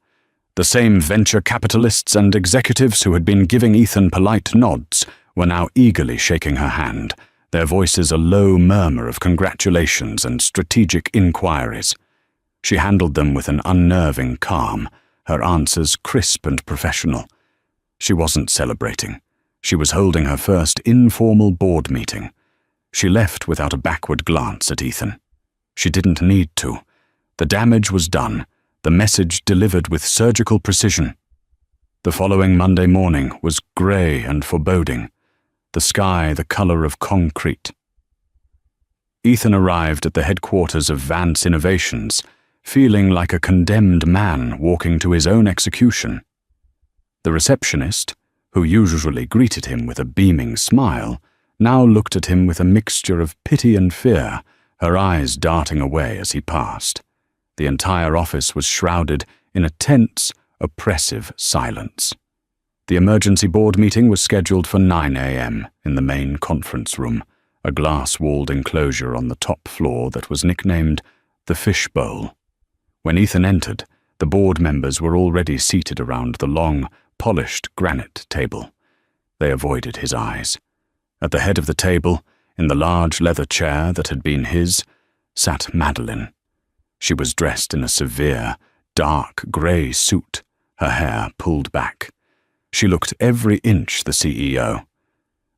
[SPEAKER 1] The same venture capitalists and executives who had been giving Ethan polite nods were now eagerly shaking her hand, their voices a low murmur of congratulations and strategic inquiries. She handled them with an unnerving calm, her answers crisp and professional. She wasn't celebrating. She was holding her first informal board meeting. She left without a backward glance at Ethan. She didn't need to. The damage was done, the message delivered with surgical precision. The following Monday morning was grey and foreboding, the sky the color of concrete. Ethan arrived at the headquarters of Vance Innovations, feeling like a condemned man walking to his own execution. The receptionist, who usually greeted him with a beaming smile, now looked at him with a mixture of pity and fear, her eyes darting away as he passed. The entire office was shrouded in a tense, oppressive silence. The emergency board meeting was scheduled for 9 a.m. in the main conference room, a glass-walled enclosure on the top floor that was nicknamed the Fishbowl. When Ethan entered, the board members were already seated around the long, polished granite table. They avoided his eyes. At the head of the table, in the large leather chair that had been his, sat Madeline. She was dressed in a severe, dark grey suit, her hair pulled back. She looked every inch the CEO.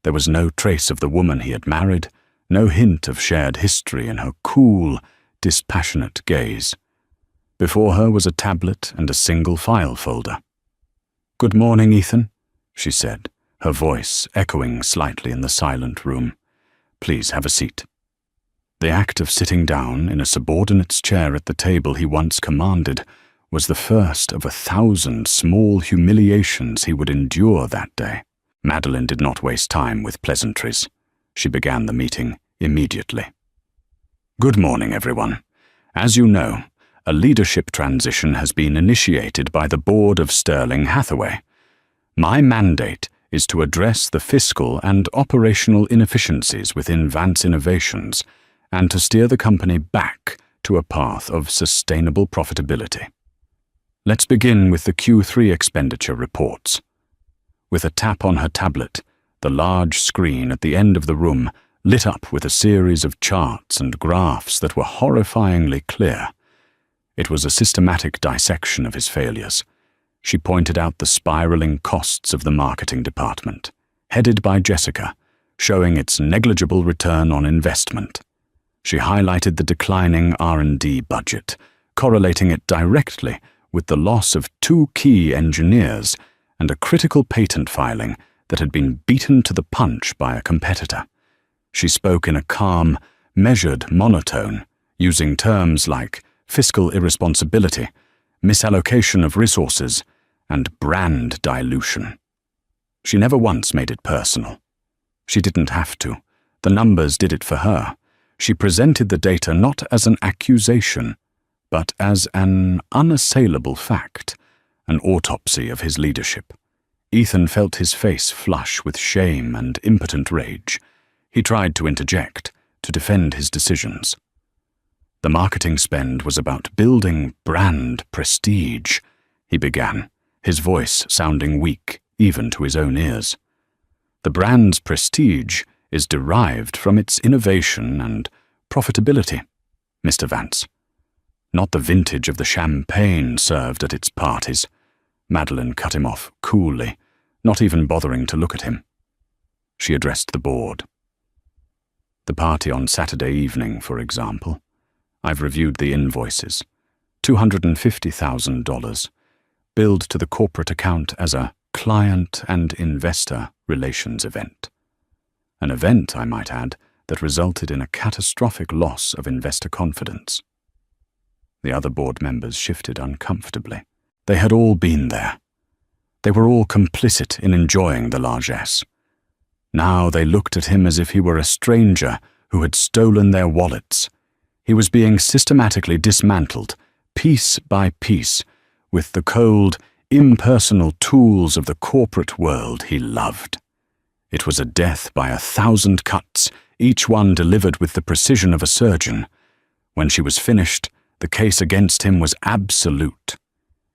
[SPEAKER 1] There was no trace of the woman he had married, no hint of shared history in her cool, dispassionate gaze. Before her was a tablet and a single file folder. "Good morning, Ethan," she said, her voice echoing slightly in the silent room. "Please have a seat." The act of sitting down in a subordinate's chair at the table he once commanded was the first of 1,000 small humiliations he would endure that day. Madeline did not waste time with pleasantries. She began the meeting immediately. "Good morning, everyone. As you know, a leadership transition has been initiated by the board of Sterling Hathaway. My mandate is to address the fiscal and operational inefficiencies within Vance Innovations and to steer the company back to a path of sustainable profitability. Let's begin with the Q3 expenditure reports." With a tap on her tablet, the large screen at the end of the room lit up with a series of charts and graphs that were horrifyingly clear. It was a systematic dissection of his failures. She pointed out the spiraling costs of the marketing department, headed by Jessica, showing its negligible return on investment. She highlighted the declining R&D budget, correlating it directly with the loss of 2 key engineers and a critical patent filing that had been beaten to the punch by a competitor. She spoke in a calm, measured monotone, using terms like fiscal irresponsibility, misallocation of resources, and brand dilution. She never once made it personal. She didn't have to. The numbers did it for her. She presented the data not as an accusation, but as an unassailable fact, an autopsy of his leadership. Ethan felt his face flush with shame and impotent rage. He tried to interject, to defend his decisions. "The marketing spend was about building brand prestige," he began, his voice sounding weak even to his own ears. "The brand's prestige is derived from its innovation and profitability, Mr. Vance. Not the vintage of the champagne served at its parties." Madeline cut him off coolly, not even bothering to look at him. She addressed the board. "The party on Saturday evening, for example. I've reviewed the invoices. $250,000, billed to the corporate account as a client and investor relations event. An event, I might add, that resulted in a catastrophic loss of investor confidence." The other board members shifted uncomfortably. They had all been there. They were all complicit in enjoying the largesse. Now they looked at him as if he were a stranger who had stolen their wallets. He was being systematically dismantled, piece by piece, with the cold, impersonal tools of the corporate world he loved. It was a death by 1,000 cuts, each one delivered with the precision of a surgeon. When she was finished, the case against him was absolute.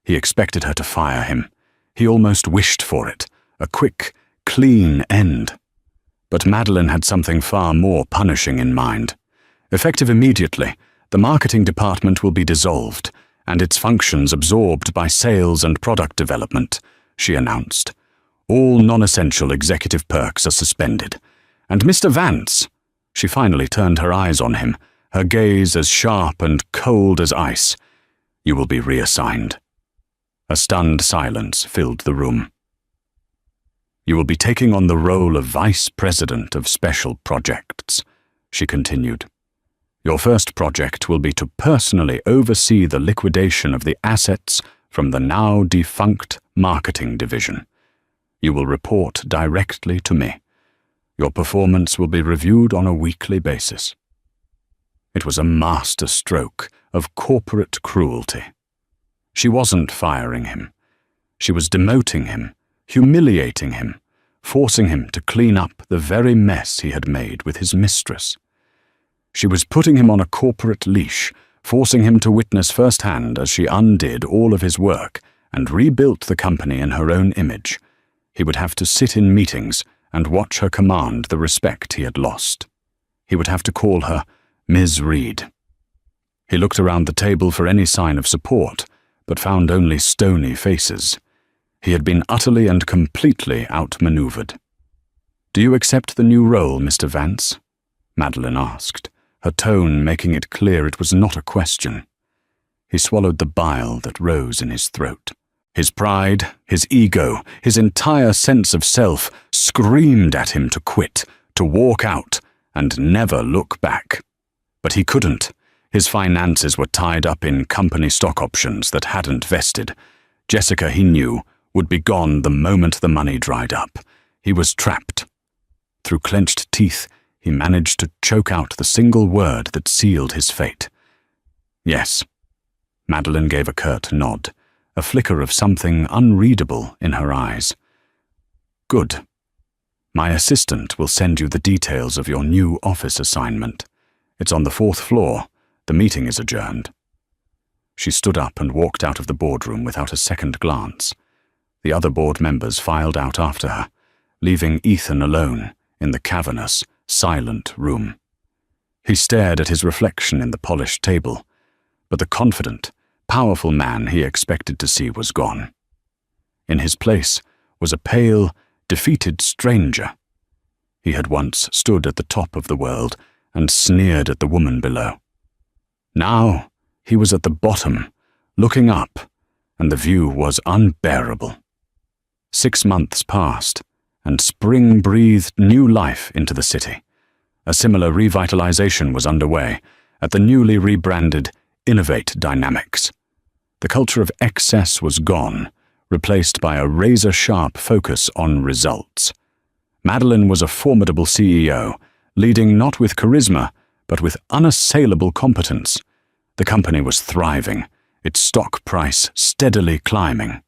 [SPEAKER 1] He expected her to fire him. He almost wished for it, a quick, clean end. But Madeline had something far more punishing in mind. Effective immediately, the marketing department will be dissolved, and its functions absorbed by sales and product development, she announced. All non-essential executive perks are suspended. And Mr. Vance, she finally turned her eyes on him, her gaze as sharp and cold as ice. You will be reassigned. A stunned silence filled the room. You will be taking on the role of Vice President of Special Projects, she continued. Your first project will be to personally oversee the liquidation of the assets from the now defunct marketing division. You will report directly to me. Your performance will be reviewed on a weekly basis. It was a master stroke of corporate cruelty. She wasn't firing him. She was demoting him, humiliating him, forcing him to clean up the very mess he had made with his mistress. She was putting him on a corporate leash, forcing him to witness firsthand as she undid all of his work and rebuilt the company in her own image. He would have to sit in meetings and watch her command the respect he had lost. He would have to call her Ms. Reed. He looked around the table for any sign of support, but found only stony faces. He had been utterly and completely outmaneuvered. "Do you accept the new role, Mr. Vance?" Madeline asked, her tone making it clear it was not a question. He swallowed the bile that rose in his throat. His pride, his ego, his entire sense of self screamed at him to quit, to walk out, and never look back. But he couldn't. His finances were tied up in company stock options that hadn't vested. Jessica, he knew, would be gone the moment the money dried up. He was trapped. Through clenched teeth, he managed to choke out the single word that sealed his fate. "Yes." Madeline gave a curt nod, a flicker of something unreadable in her eyes. "Good. My assistant will send you the details of your new office assignment. It's on the 4th floor. The meeting is adjourned." She stood up and walked out of the boardroom without a second glance. The other board members filed out after her, leaving Ethan alone in the cavernous, silent room. He stared at his reflection in the polished table, but the confident, powerful man he expected to see was gone. In his place was a pale, defeated stranger. He had once stood at the top of the world and sneered at the woman below. Now he was at the bottom, looking up, and the view was unbearable. 6 months passed, and spring breathed new life into the city. A similar revitalization was underway at the newly rebranded Innovate Dynamics. The culture of excess was gone, replaced by a razor-sharp focus on results. Madeline was a formidable CEO, leading not with charisma, but with unassailable competence. The company was thriving, its stock price steadily climbing.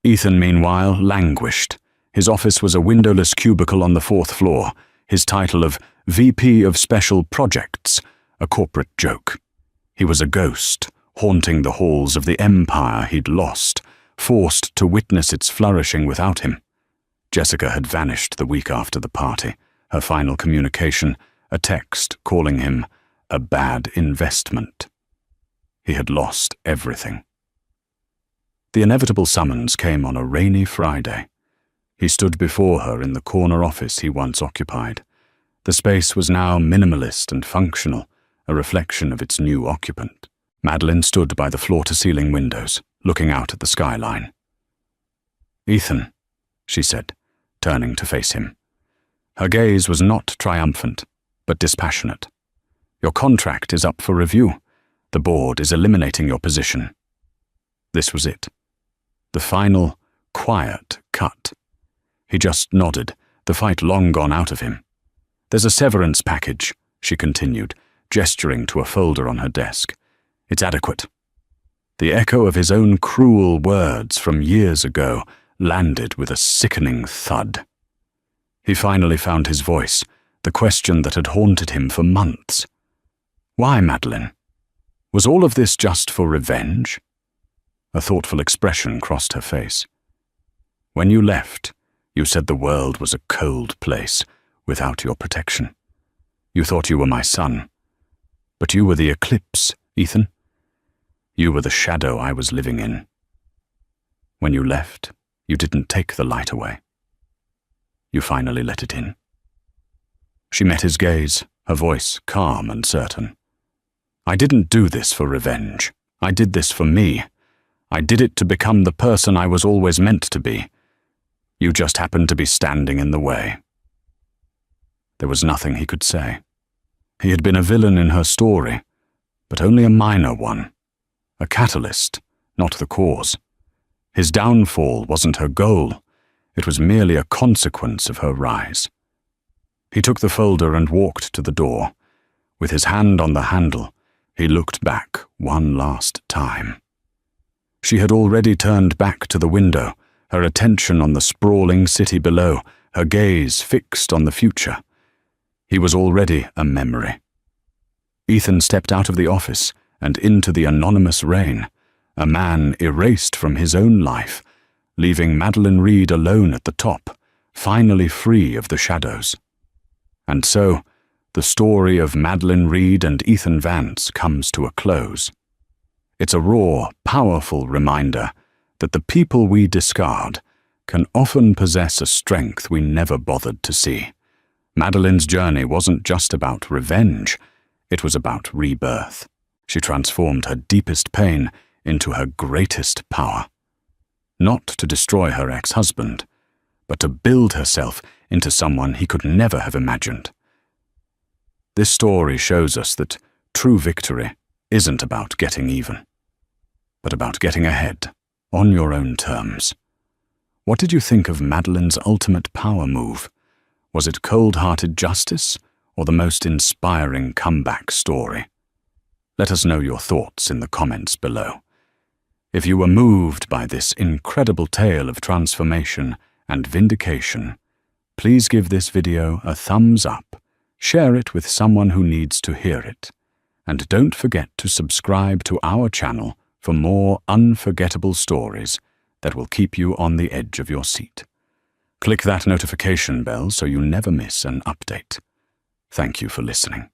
[SPEAKER 1] Ethan, meanwhile, languished. His office was a windowless cubicle on the 4th floor, his title of VP of Special Projects, a corporate joke. He was a ghost, haunting the halls of the empire he'd lost, forced to witness its flourishing without him. Jessica had vanished the week after the party, her final communication, a text calling him a bad investment. He had lost everything. The inevitable summons came on a rainy Friday. He stood before her in the corner office he once occupied. The space was now minimalist and functional, a reflection of its new occupant. Madeline stood by the floor-to-ceiling windows, looking out at the skyline. "Ethan," she said, turning to face him. Her gaze was not triumphant, but dispassionate. "Your contract is up for review. The board is eliminating your position." This was it. The final, quiet cut. He just nodded, the fight long gone out of him. "There's a severance package," she continued, gesturing to a folder on her desk. "It's adequate." The echo of his own cruel words from years ago landed with a sickening thud. He finally found his voice, the question that had haunted him for months. "Why, Madeline? Was all of this just for revenge?" A thoughtful expression crossed her face. "When you left, you said the world was a cold place without your protection. You thought you were my son. But you were the eclipse, Ethan. You were the shadow I was living in. When you left, you didn't take the light away. You finally let it in." She met his gaze, her voice calm and certain. "I didn't do this for revenge. I did this for me. I did it to become the person I was always meant to be. You just happened to be standing in the way." There was nothing he could say. He had been a villain in her story, but only a minor one. A catalyst, not the cause. His downfall wasn't her goal. It was merely a consequence of her rise. He took the folder and walked to the door. With his hand on the handle, he looked back one last time. She had already turned back to the window, her attention on the sprawling city below, her gaze fixed on the future. He was already a memory. Ethan stepped out of the office and into the anonymous rain, a man erased from his own life, leaving Madeline Reed alone at the top, finally free of the shadows. And so, the story of Madeline Reed and Ethan Vance comes to a close. It's a raw, powerful reminder that the people we discard can often possess a strength we never bothered to see. Madeline's journey wasn't just about revenge, it was about rebirth. She transformed her deepest pain into her greatest power. Not to destroy her ex-husband, but to build herself into someone he could never have imagined. This story shows us that true victory isn't about getting even, but about getting ahead, on your own terms. What did you think of Madeline's ultimate power move? Was it cold-hearted justice, or the most inspiring comeback story? Let us know your thoughts in the comments below. If you were moved by this incredible tale of transformation and vindication, please give this video a thumbs up, share it with someone who needs to hear it, and don't forget to subscribe to our channel for more unforgettable stories that will keep you on the edge of your seat. Click that notification bell so you never miss an update. Thank you for listening.